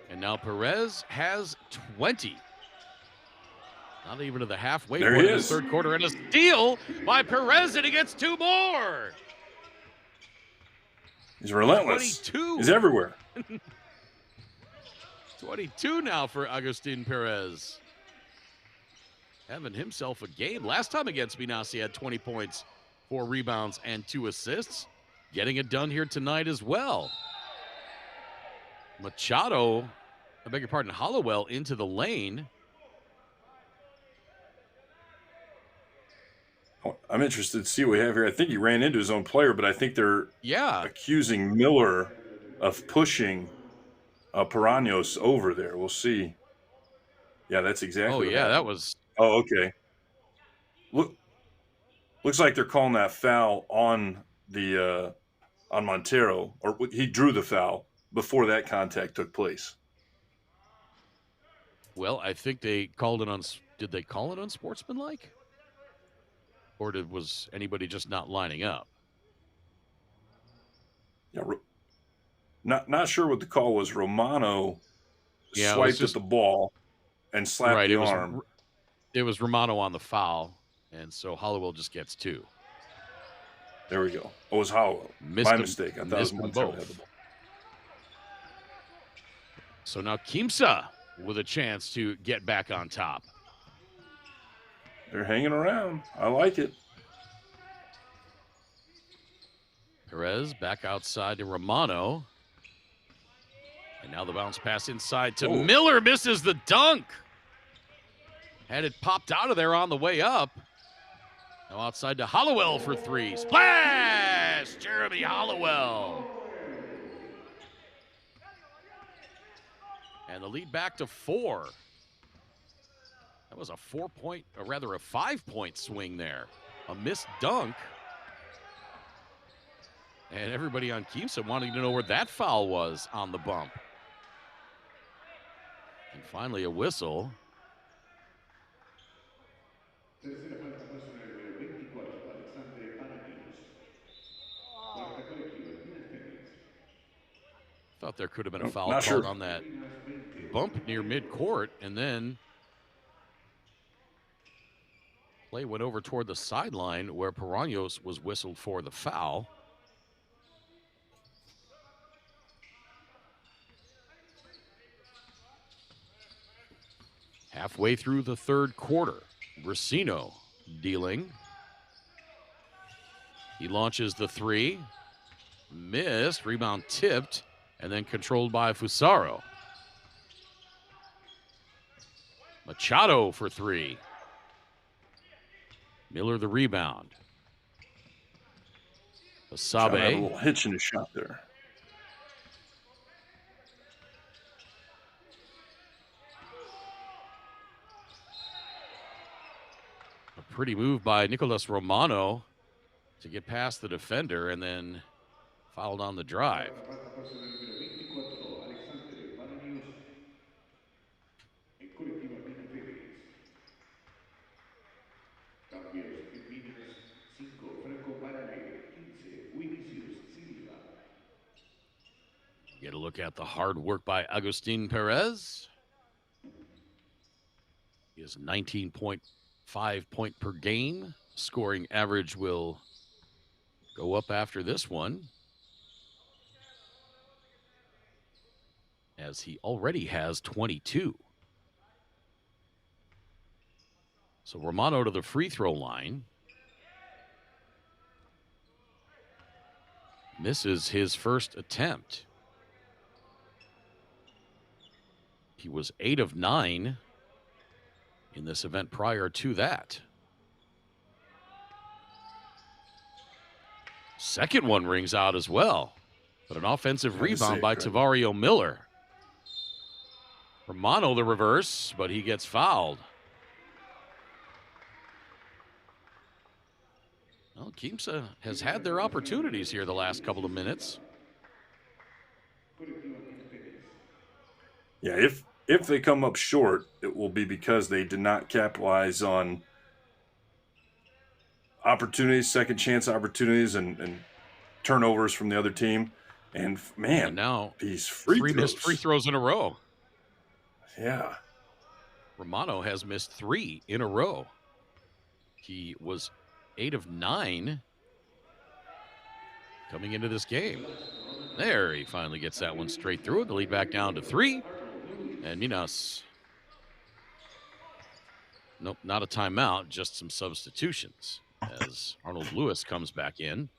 And now Perez has 20. Not even to the halfway point of the third quarter. And a steal by Perez, and he gets two more. He's relentless. 22. He's everywhere. 22 now for Agustin Perez. Having himself a game. Last time against Minas, he had 20 points, 4 rebounds, and 2 assists. Getting it done here tonight as well. Machado, I beg your pardon, Hollowell into the lane. I'm interested to see what we have here. I think he ran into his own player, but I think they're accusing Miller of pushing Paranos over there. We'll see. Yeah, that's exactly what happened. That was... Oh, okay. Looks like they're calling that foul on the on Montero, or he drew the foul before that contact took place. Well, I think they called it on... Did they call it unsportsmanlike? Or was anybody just not lining up? Yeah, not sure what the call was. Romano swiped at the ball and slapped the arm. It was Romano on the foul, and so Hollowell just gets 2. There we go. Oh, it was Hollowell. My mistake. I thought it was Montero had the ball. So now Quimsa with a chance to get back on top. They're hanging around. I like it. Perez back outside to Romano. And now the bounce pass inside to Miller. Misses the dunk. Had it popped out of there on the way up. Now outside to Hollowell for 3. Splash! Jeremy Hollowell. And the lead back to 4. That was a 5-point swing there. A missed dunk. And everybody on Quimsa wanting to know where that foul was on the bump. And finally a whistle. Tercera falta personal número 24, Alexandre Panagios. Cuarta colectiva en Minas Tenis. Thought there could have been a foul called on that bump near midcourt, and then play went over toward the sideline where Paranos was whistled for the foul. Halfway through the third quarter, Brasino dealing. He launches the 3. Missed, rebound tipped, and then controlled by Fusaro. Machado for 3. Miller the rebound. Asabe. A little hitch in his shot there. A pretty move by Nicolas Romano to get past the defender and then fouled on the drive. Get a look at the hard work by Agustin Perez. He has 19.5 point per game. Scoring average will go up after this one, as he already has 22. So Romano to the free throw line. misses his first attempt. He was 8 of 9 in this event prior to that. Second one rings out as well, but an offensive rebound by Tavario Miller. Romano the reverse, but he gets fouled. Well, Quimsa has had their opportunities here the last couple of minutes. Yeah, if they come up short, it will be because they did not capitalize on opportunities, second chance opportunities, and turnovers from the other team. And man, and now these three missed free throws in a row. Yeah. Romano has missed 3 in a row. He was 8 of 9 coming into this game. There, he finally gets that one straight through. The lead back down to 3. And Minas, nope, not a timeout, just some substitutions as Arnold Lewis comes back in.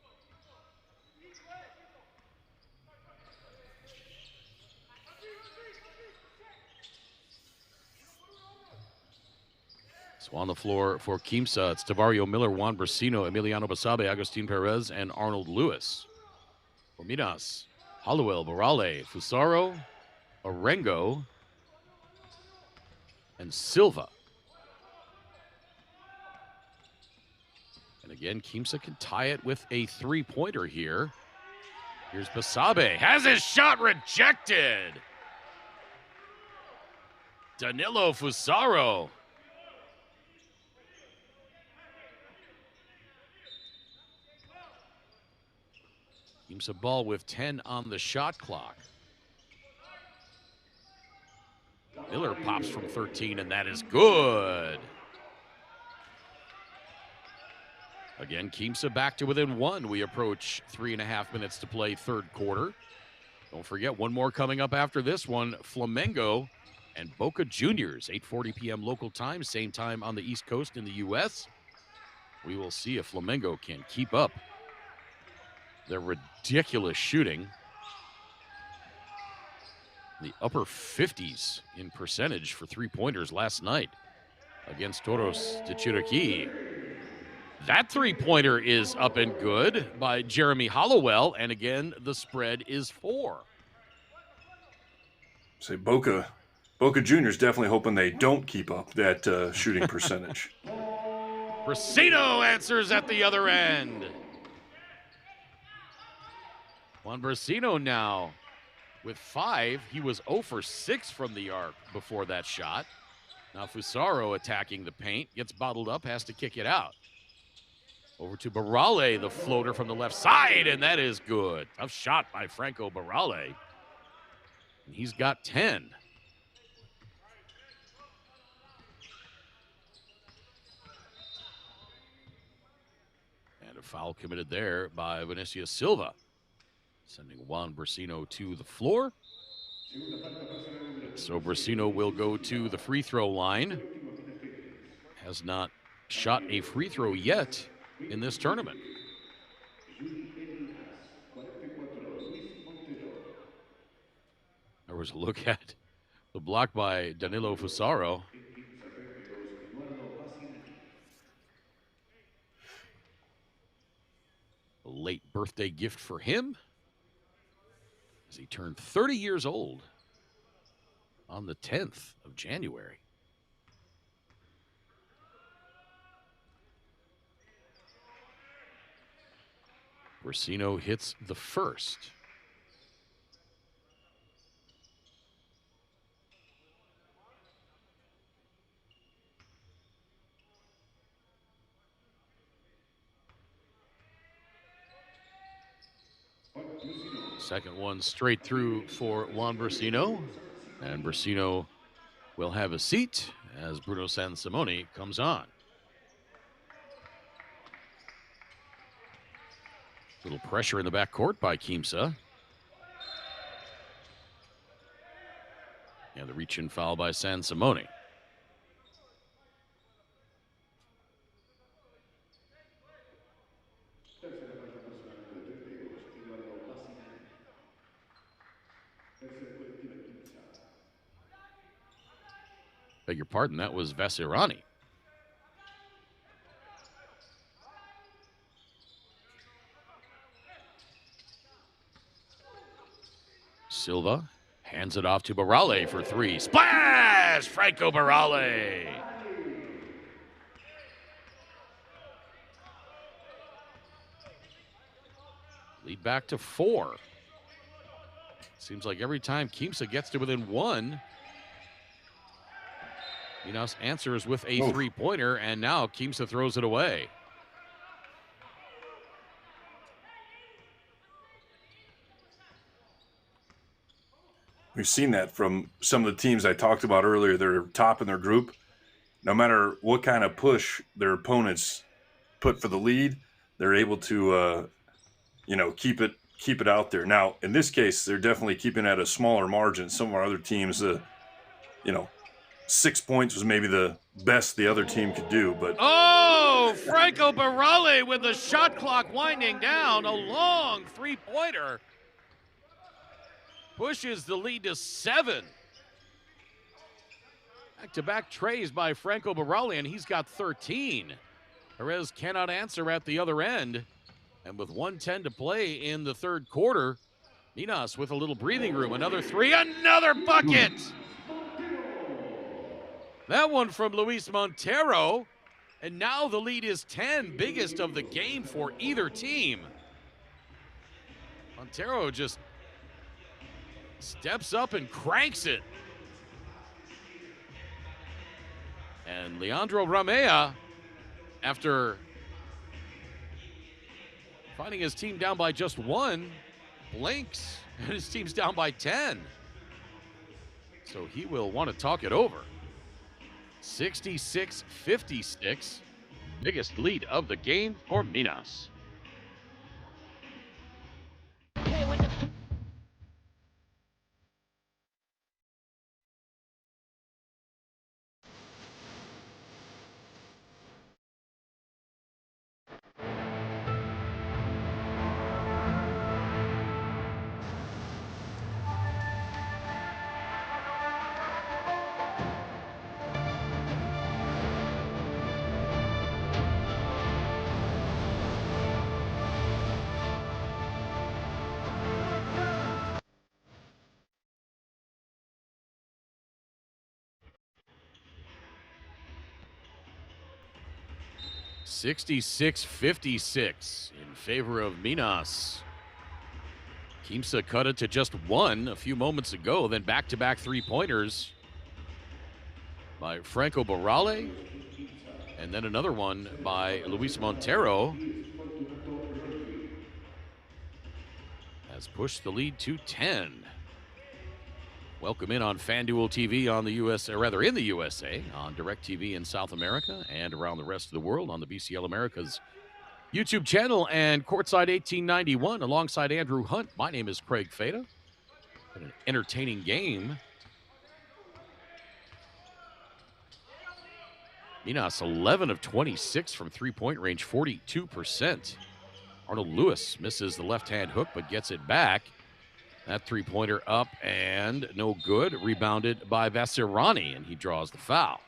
So on the floor for Quimsa, it's Tavario Miller, Juan Brasino, Emiliano Basabe, Agustin Perez, and Arnold Lewis. For Minas, Hollowell, Barale, Fusaro, Arengo, and Silva. And again, Quimsa can tie it with a 3-pointer here. Here's Basabe, has his shot rejected. Danilo Fusaro. Quimsa ball with 10 on the shot clock. Miller pops from 13, and that is good. Again, Quimsa back to within 1. We approach 3.5 minutes to play third quarter. Don't forget, one more coming up after this one. Flamengo and Boca Juniors, 8:40 p.m. local time, same time on the East Coast in the U.S. We will see if Flamengo can keep up their ridiculous shooting. The upper 50s in percentage for 3-pointers last night against Toros de Chiriquí. That 3-pointer is up and good by Jeremy Hollowell, and again, the spread is 4. Say Boca Juniors definitely hoping they don't keep up that shooting percentage. Brasino answers at the other end. Juan Brasino now with 5. He was 0 for 6 from the arc before that shot. Now Fusaro attacking the paint, gets bottled up, has to kick it out. Over to Barale, the floater from the left side, and that is good. Tough shot by Franco Barale. And he's got 10. And a foul committed there by Vinicius Silva, sending Juan Brasino to the floor. So Brasino will go to the free throw line. Has not shot a free throw yet in this tournament. There was a look at the block by Danilo Fusaro. A late birthday gift for him as he turned 30 years old on the 10th of January. Brasino hits the first. Second one straight through for Juan Brasino. And Brasino will have a seat as Bruno Sansimone comes on. Little pressure in the backcourt by Quimsa. And the reach-in foul by Sansimone. Beg your pardon, that was Vasirani. Silva hands it off to Barale for three. Splash! Franco Barale. Lead back to 4. Seems like every time Quimsa gets to within 1, Minas answers with a three-pointer, and now Quimsa throws it away. We've seen that from some of the teams I talked about earlier. They're top in their group. No matter what kind of push their opponents put for the lead, they're able to, keep it out there. Now, in this case, they're definitely keeping at a smaller margin. Some of our other teams, 6 points was maybe the best the other team could do. But Franco Barale with the shot clock winding down, a long three-pointer. Pushes the lead to 7. Back-to-back trays by Franco Barale, and he's got 13. Perez cannot answer at the other end. And with 1:10 to play in the third quarter, Minas with a little breathing room. Another three, another bucket! That one from Luis Montero. And now the lead is 10, biggest of the game for either team. Montero just steps up and cranks it. And Leandro Ramea, after finding his team down by just 1, blinks, and his team's down by 10. So he will want to talk it over. 66-56, biggest lead of the game for Minas. 66-56 in favor of Minas. Quimsa cut it to just 1 a few moments ago, then back-to-back three-pointers by Franco Barale, and then another one by Luis Montero has pushed the lead to 10. Welcome in on FanDuel TV on the US, or rather in the USA, on DirecTV in South America and around the rest of the world on the BCL Americas YouTube channel and Courtside 1891 alongside Andrew Hunt. My name is Craig Fada. An entertaining game. Minas 11 of 26 from three-point range, 42%. Arnold Lewis misses the left-hand hook but gets it back. That three-pointer up and no good. Rebounded by Vasirani, and he draws the foul.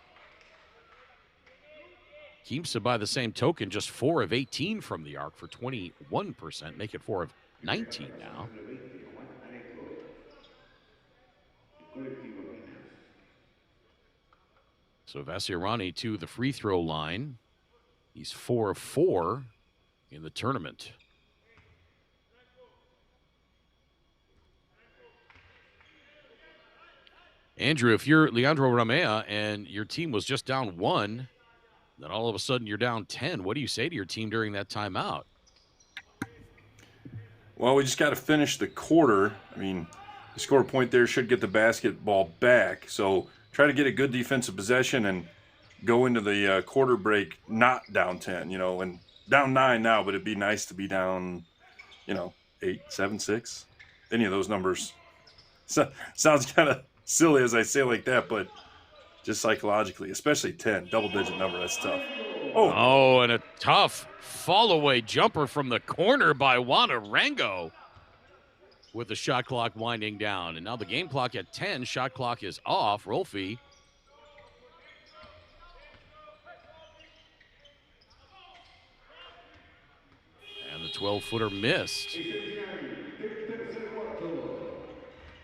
Quimsa, by the same token, just 4 of 18 from the arc for 21%. Make it 4 of 19 now. So Vasirani to the free throw line. He's 4 of 4 in the tournament. Andrew, if you're Leandro Ramea and your team was just down 1, then all of a sudden you're down 10, what do you say to your team during that timeout? Well, we just got to finish the quarter. I mean, the score point there should get the basketball back. So try to get a good defensive possession and go into the quarter break not down 10, and down 9 now, but it'd be nice to be down, 8, 7, 6, any of those numbers. So, sounds kind of silly as I say like that, but just psychologically, especially 10, double-digit number, that's tough. Oh, and a tough fall-away jumper from the corner by Juan Arango with the shot clock winding down. And now the game clock at 10, shot clock is off. Rolfi 12-footer missed.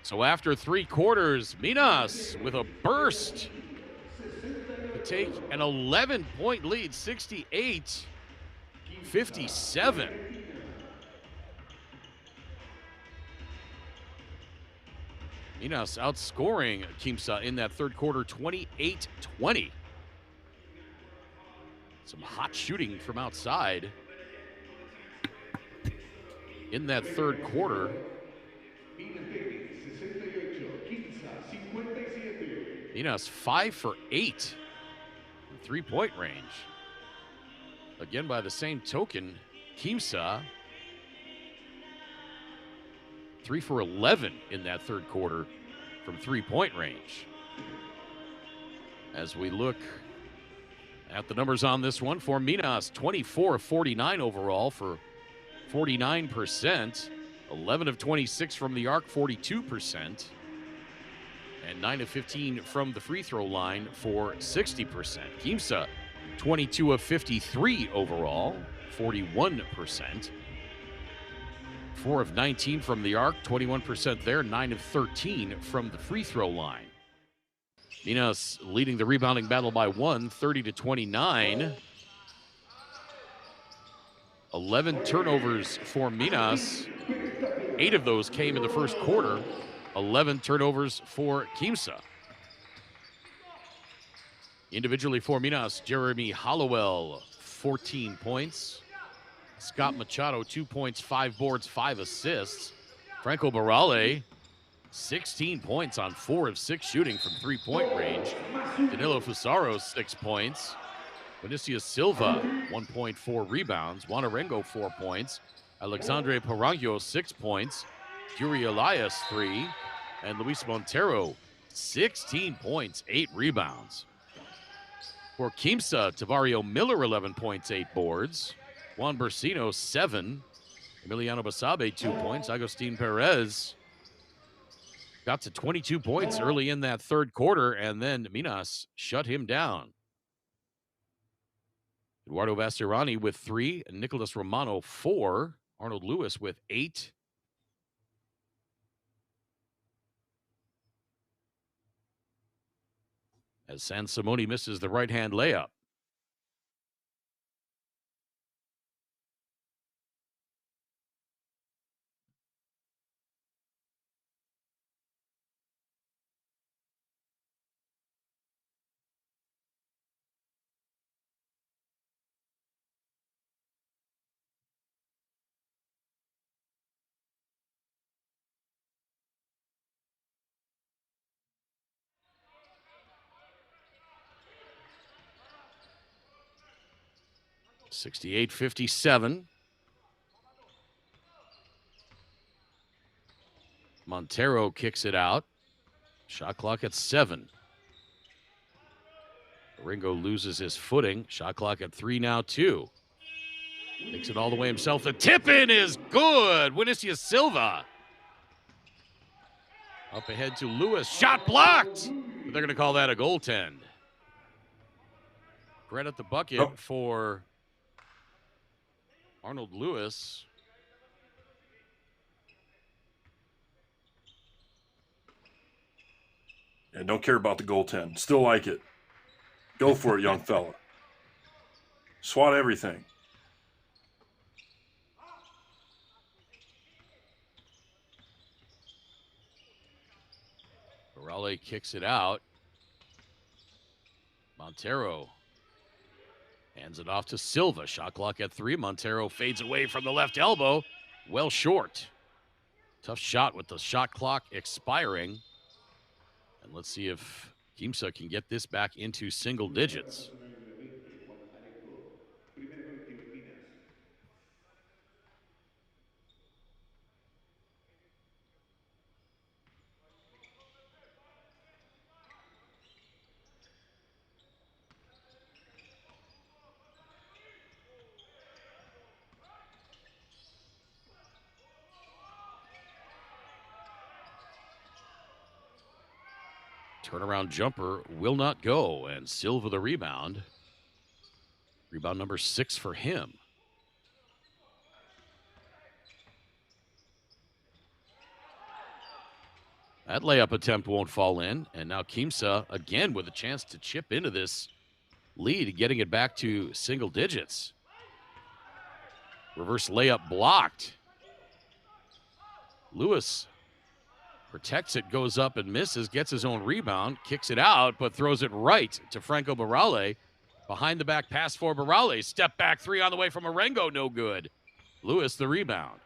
So after 3 quarters, Minas with a burst to take an 11-point lead, 68-57. Minas outscoring Quimsa in that third quarter, 28-20. Some hot shooting from outside in that third quarter. Minas 5 for 8 from three-point range. Again, by the same token, Quimsa 3 for 11 in that third quarter from three-point range. As we look at the numbers on this one, for Minas, 24 of 49 overall for 49%, 11 of 26 from the arc, 42%, and 9 of 15 from the free throw line for 60%. Quimsa, 22 of 53 overall, 41%. 4 of 19 from the arc, 21% there, 9 of 13 from the free throw line. Minas leading the rebounding battle by 1, 30-29. 11 turnovers for Minas. 8 of those came in the first quarter. 11 turnovers for Quimsa. Individually for Minas, Jeremy Hollowell, 14 points. Scott Machado, 2 points, 5 boards, 5 assists. Franco Barale, 16 points on 4 of 6 shooting from three-point range. Danilo Fusaro, 6 points. Vinicius Silva, 1.4 rebounds. Juanarengo, 4 points. Alexandre Parangio, 6 points. Yuri Elias, 3. And Luis Montero, 16 points, 8 rebounds. For Quimsa, Tavario Miller, 11 points, 8 boards. Juan Bursino, 7. Emiliano Basabe, 2 points. Agustin Perez got to 22 points early in that third quarter, and then Minas shut him down. Eduardo Vasserani with 3. Nicolas Romano, 4. Arnold Lewis with 8. As San Simone misses the right-hand layup. (68-57). Montero kicks it out. Shot clock at 7. Ringo loses his footing. Shot clock at 3 now, 2. Takes it all the way himself. The tip-in is good. Vinicius Silva. Up ahead to Lewis. Shot blocked. But they're going to call that a goaltend. Right at the bucket for Arnold Lewis. And don't care about the goaltend. Still like it. Go for it, young fella. Swat everything. Barale kicks it out. Montero hands it off to Silva. Shot clock at 3. Montero fades away from the left elbow. Well short. Tough shot with the shot clock expiring. And let's see if Quimsa can get this back into single digits. Turnaround jumper will not go, and Silva the rebound. Rebound number 6 for him. That layup attempt won't fall in. And now Quimsa again with a chance to chip into this lead, getting it back to single digits. Reverse layup blocked. Lewis protects it, goes up and misses, gets his own rebound, kicks it out, but throws it right to Franco Barale. Behind the back pass for Barale. Step back three on the way from Marengo, no good. Lewis the rebound.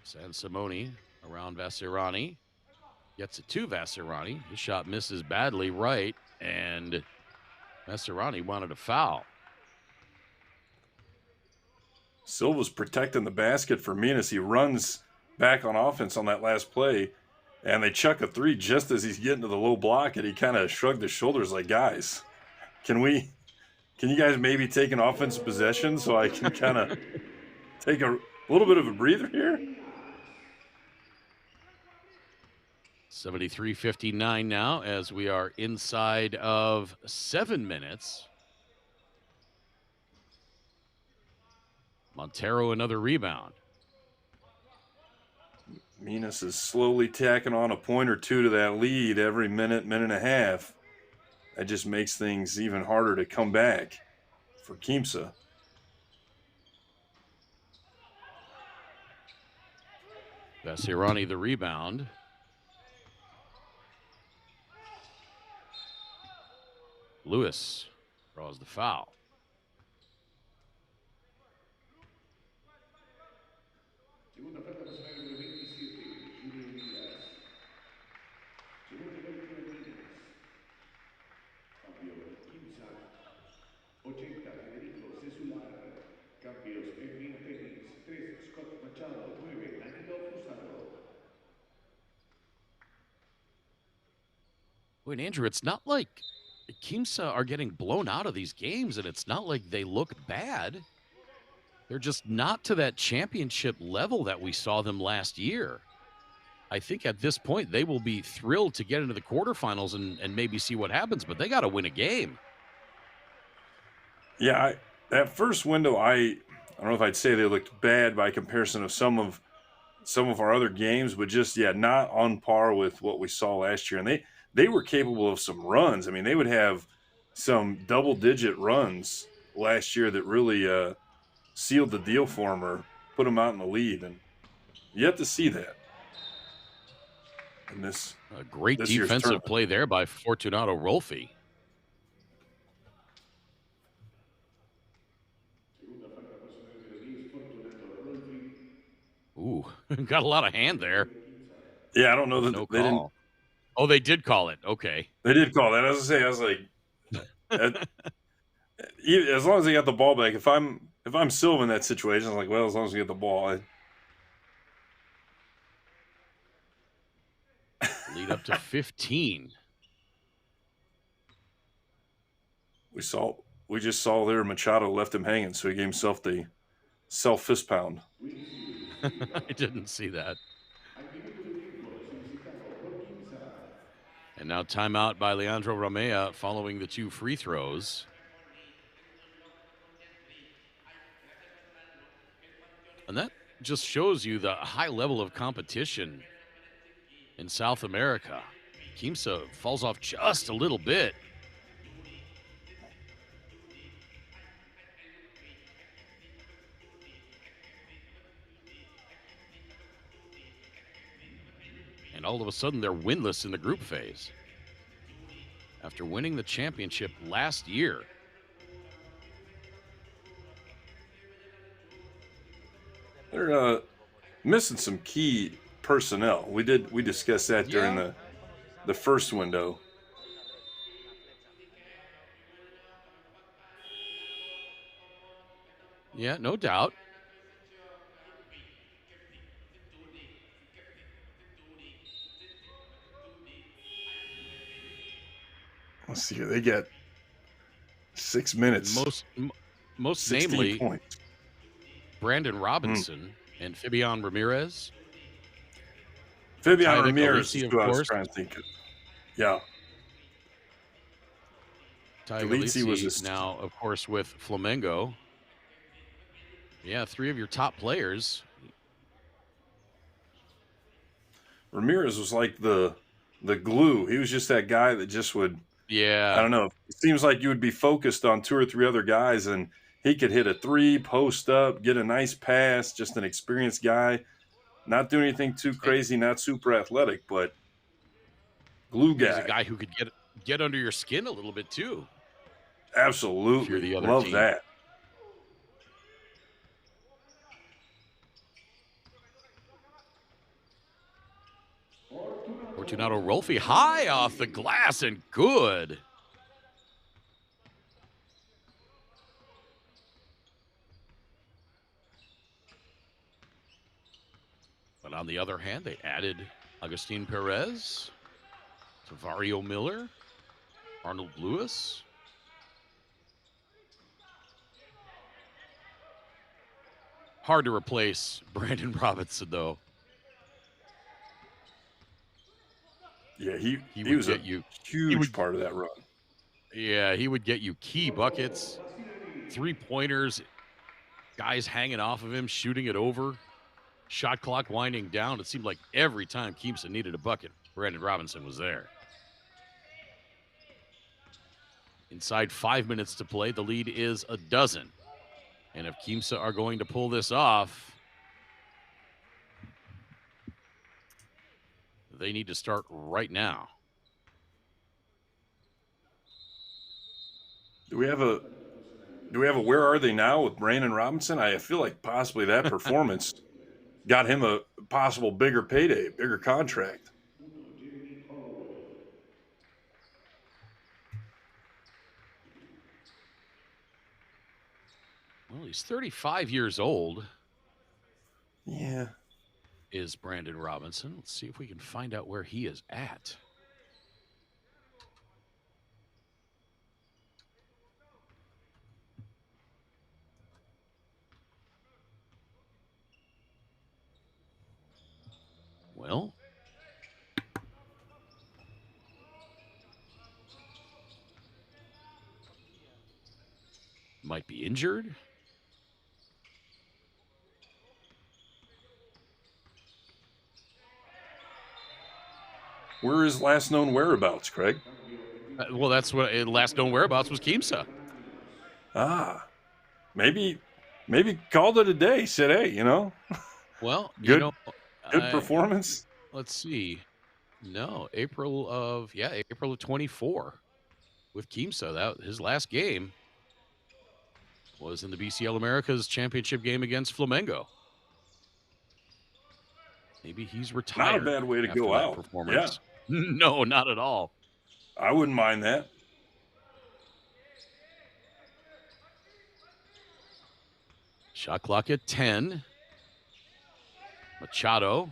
San Simone around Vassirani. Gets it to Vassirani. His shot misses badly right, and Vassirani wanted a foul. Silva's protecting the basket for Minas. He runs back on offense on that last play, and they chuck a three just as he's getting to the low block, and he kind of shrugged his shoulders like, guys, can you guys maybe take an offensive possession so I can kind of take a little bit of a breather here? 73-59 now as we are inside of 7 minutes. Montero another rebound. Minas is slowly tacking on a point or two to that lead every minute, minute and a half. That just makes things even harder to come back for Quimsa. Vassirani the rebound. Lewis draws the foul. Segunda falta personal número 27, Junior Minas. Segunda falta Minas. Cambio Quimsa. 80, Federico Cesular. Cambios en Minas Tenis. 3, Scott Machado. 9, Danilo Fusaro. Wait, Andrew, it's not like Quimsa are getting blown out of these games, and it's not like they look bad. They're just not to that championship level that we saw them last year. I think at this point they will be thrilled to get into the quarterfinals and maybe see what happens, but they got to win a game. Yeah, that first window, I don't know if I'd say they looked bad by comparison of some of our other games, but just, yeah, not on par with what we saw last year. And they were capable of some runs. I mean, they would have some double-digit runs last year that really sealed the deal for them or put them out in the lead. And you have to see that in this A great this year's defensive tournament. play there by Fortunato Rolfi. Segunda falta personal número 10, Fortunato Rolfi. Ooh, got a lot of hand there. Yeah, I don't know that No they didn't. call. Oh, they did call it. Okay. They did call that. I was like, as long as they got the ball back. If I'm Silva in that situation, I'm like, well, as long as we get the ball. Lead up to 15. We just saw there Machado left him hanging, so he gave himself the fist pound. I didn't see that. And now timeout by Leandro Romea following the 2 free throws. And that just shows you the high level of competition in South America. Quimsa falls off just a little bit. And all of a sudden, they're winless in the group phase after winning the championship last year. They're missing some key personnel. We discussed that during the first window. Yeah, no doubt. Let's see here. They get 6 minutes. Most 16 namely, points. Brandon Robinson and Fabian Ramirez. Fabian Tyvek Ramirez Alisi, is of who I was course. trying to think of. Yeah. Tyvek Alisi was Alisi now, of course, with Flamengo. Yeah, 3 of your top players. Ramirez was like the glue. He was just that guy that just would, I Yeah. don't know. It seems like you would be focused on 2 or 3 other guys, and he could hit a 3, post up, get a nice pass, just an experienced guy. Not doing anything too And crazy, not super athletic, but glue he's a guy. guy who could get under your skin a little bit too if you're Absolutely. the other Love team. that. Fortunato Rolfi high off the glass and good. But on the other hand, they added Agustin Perez, Tavario Miller, Arnold Lewis. Hard to replace Brandon Robinson, though. Yeah, he would was a get you. huge part of that run. Yeah, he would get you key buckets, 3-pointers, guys hanging off of him, shooting it over, shot clock winding down. It seemed like every time Quimsa needed a bucket, Brandon Robinson was there. Inside 5 minutes to play, the lead is 12. And if Quimsa are going to pull this off, they need to start right now. Do we have a where are they now with Brandon Robinson? I feel like possibly that performance got him a possible bigger payday, bigger contract. Well, he's 35 years old. Yeah. Is Brandon Robinson. Let's see if we can find out where he is at. Well, might be injured. Where is last known whereabouts, Craig? Well, that's what last known whereabouts was Quimsa. Ah, maybe called it a day. Said, hey, you know, Well, good performance. Let's see. No, April of 24 with Quimsa. That his last game was in the BCL Americas championship game against Flamengo. Maybe he's retired. Not a bad way to after go that out. performance. Yeah. No, not at all. I wouldn't mind that. Shot clock at 10. Machado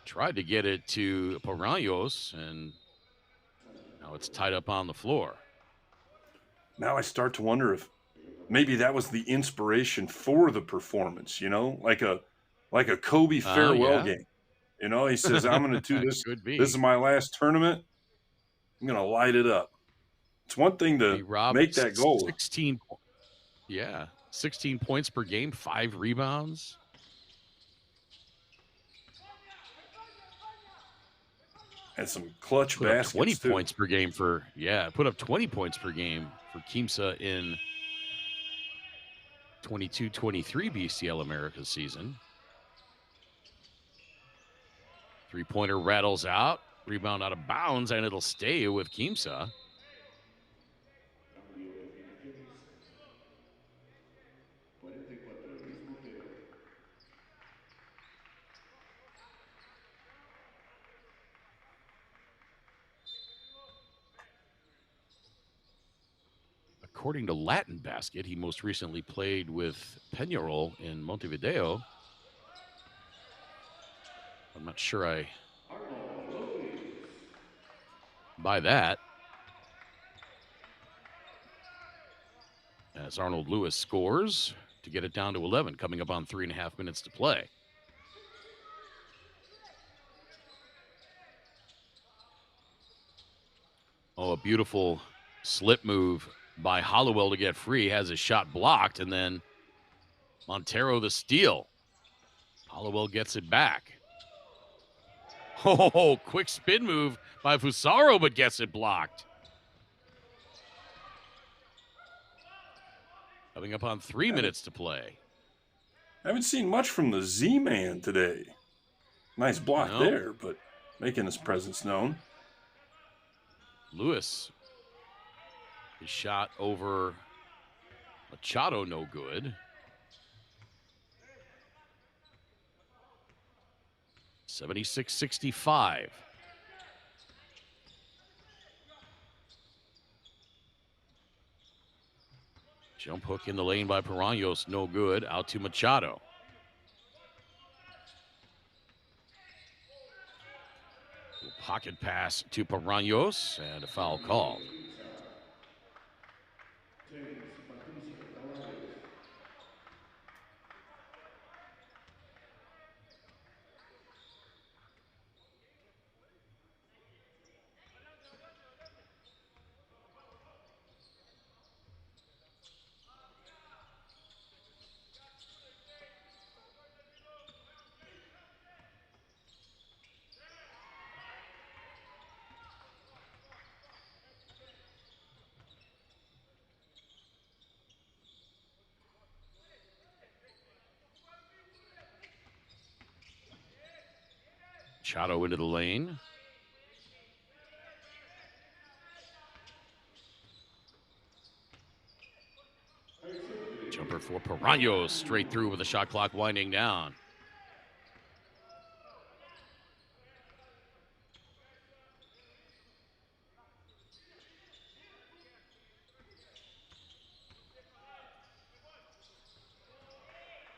tried to get it to Paraños, and now it's tied up on the floor. Now I start to wonder if maybe that was the inspiration for the performance, you know, like a Kobe farewell game. You know, he says, I'm going to do this. This is my last tournament. I'm going to light it up. It's one thing to make that goal. 16 points per game, 5 rebounds. And some clutch put up baskets 20 too. points per game put up 20 points per game for Quimsa in 22-23 BCL Americas season. 3-pointer rattles out, rebound out of bounds, and it'll stay with Quimsa. According to Latin Basket, he most recently played with Peñarol in Montevideo. I'm not sure I buy that. As Arnold Lewis scores to get it down to 11, coming up on 3.5 minutes to play. Oh, a beautiful slip move by Hollowell to get free. Has his shot blocked, and then Montero the steal. Hollowell gets it back. Oh, quick spin move by Fusaro, but gets it blocked. Coming up on 3 minutes to play. I haven't seen much from the Z-Man today. Nice block No. there, but making his presence known. Lewis. His shot over Machado, no good. 76-65. Jump hook in the lane by Paraños, no good. Out to Machado. Pocket pass to Paraños and a foul call. Machado into the lane. Jumper for Paraños, straight through with the shot clock winding down.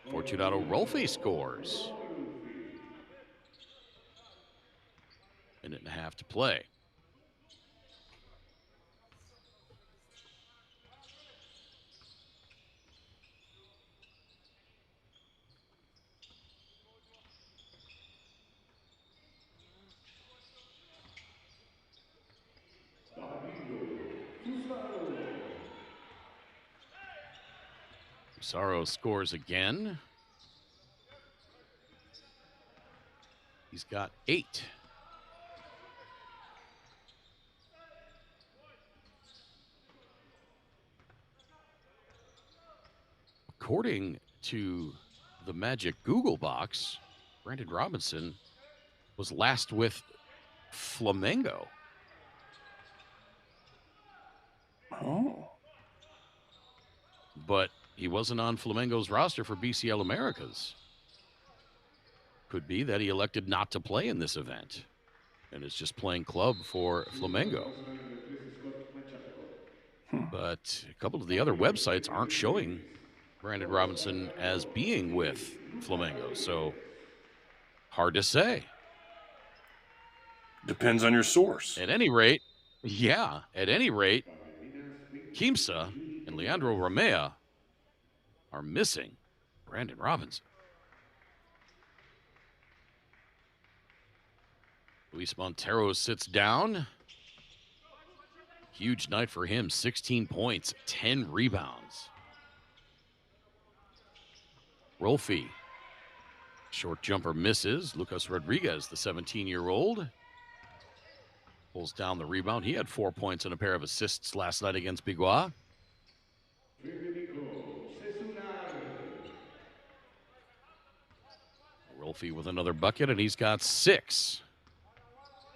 Fortunato Rolfi scores. Minute and a half to play. Fusaro scores again. He's got 8. According to the Magic Google box, Brandon Robinson was last with Flamengo. Oh. But he wasn't on Flamengo's roster for BCL Americas. Could be that he elected not to play in this event and is just playing club for Flamengo. But a couple of the other websites aren't showing Brandon Robinson as being with Flamengo, so hard to say. Depends on your source. At any rate, Quimsa and Leandro Romea are missing Brandon Robinson. Luis Montero sits down. Huge night for him, 16 points, 10 rebounds. Rolfi, short jumper misses. Lucas Rodriguez, the 17-year-old, pulls down the rebound. He had 4 points and a pair of assists last night against Biguá. Rolfi with another bucket, and he's got 6.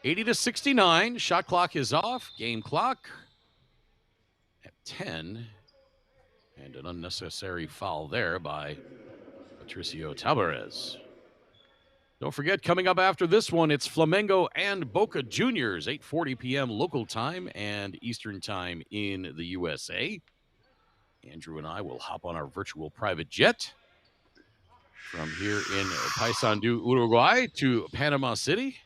80-69. Shot clock is off. Game clock at 10. And an unnecessary foul there by Patricio Tavares. Don't forget, coming up after this one, it's Flamengo and Boca Juniors, 8:40 p.m. local time and Eastern time in the USA. Andrew and I will hop on our virtual private jet from here in Paysandú, Uruguay to Panama City.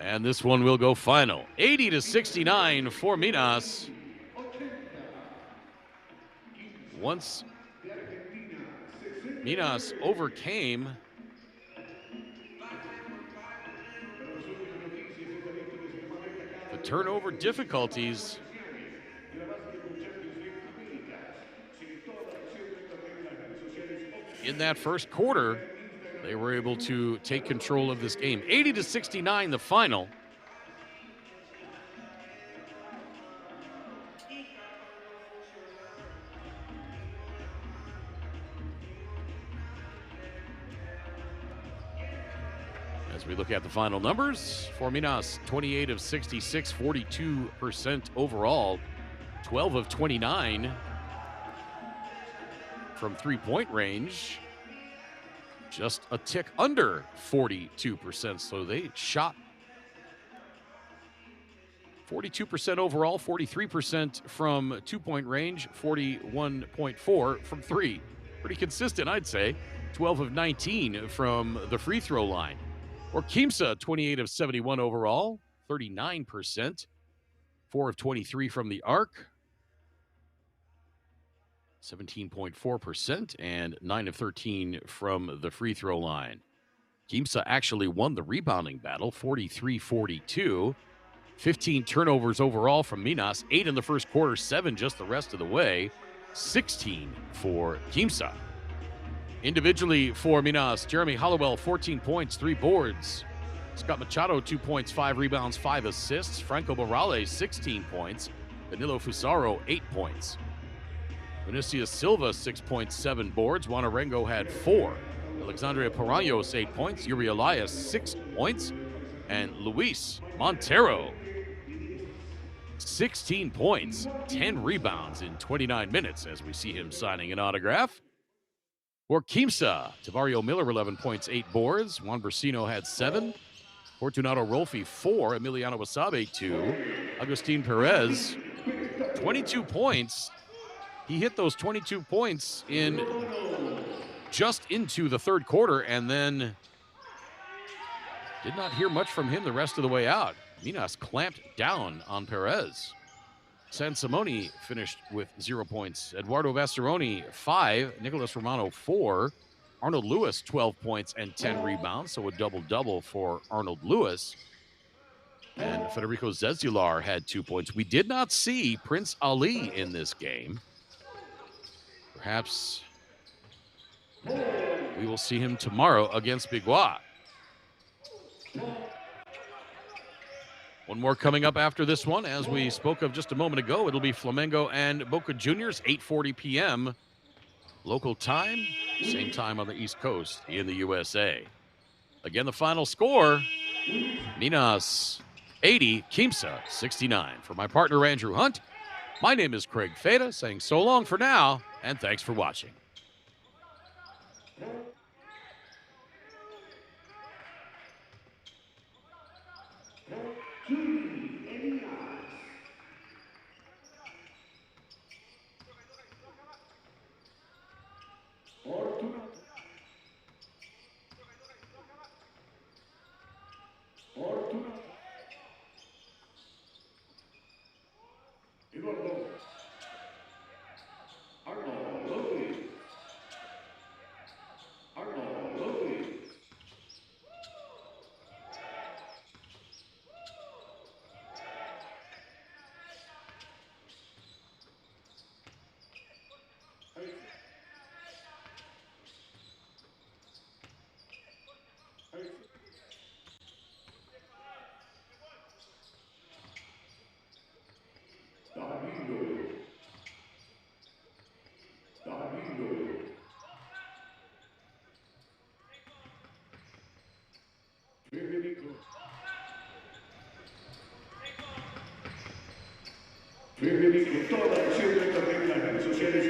And this one will go final. 80-69 for Minas. Once Minas overcame turnover difficulties. In that first quarter, they were able to take control of this game. 80-69, the final. As we look at the final numbers, for Minas, 28 of 66, 42% overall, 12 of 29 from three-point range, just a tick under 42%. So they shot 42% overall, 43% from two-point range, 41.4 from three. Pretty consistent, I'd say. 12 of 19 from the free throw line. Or Quimsa, 28 of 71 overall, 39%. 4 of 23 from the arc, 17.4%, and 9 of 13 from the free throw line. Quimsa actually won the rebounding battle, 43-42. 15 turnovers overall from Minas, 8 in the first quarter, 7 just the rest of the way, 16 for Quimsa. Individually for Minas, Jeremy Hollowell, 14 points, 3 boards. Scott Machado, 2 points, 5 rebounds, 5 assists. Franco Morales, 16 points. Danilo Fusaro, 8 points. Vinicius Silva, 6 points, 7 boards. Juan Arengo had 4. Alexandria Paraños, 8 points. Yuri Elias, 6 points. And Luis Montero, 16 points, 10 rebounds in 29 minutes as we see him signing an autograph. For Quimsa, Tavario Miller, 11 points, 8 boards. Juan Brasino had 7. Fortunato Rolfi, 4. Emiliano Wasabe, 2. Agustin Perez, 22 points. He hit those 22 points in just into the third quarter and then did not hear much from him the rest of the way out. Minas clamped down on Perez. San Simone finished with 0 points. Eduardo Vassaroni, 5. Nicholas Romano, 4. Arnold Lewis, 12 points and 10 rebounds, so a double-double for Arnold Lewis. And Federico Zezular had 2 points. We did not see Prince Ali in this game. Perhaps we will see him tomorrow against Biguá. One more coming up after this one. As we spoke of just a moment ago, it'll be Flamengo and Boca Juniors, 8:40 p.m. local time, same time on the East Coast in the USA. Again, the final score, Minas 80, Quimsa 69. For my partner, Andrew Hunt, my name is Craig Feda, saying so long for now, and thanks for watching. Federico, toda acción de esta regla en redes sociales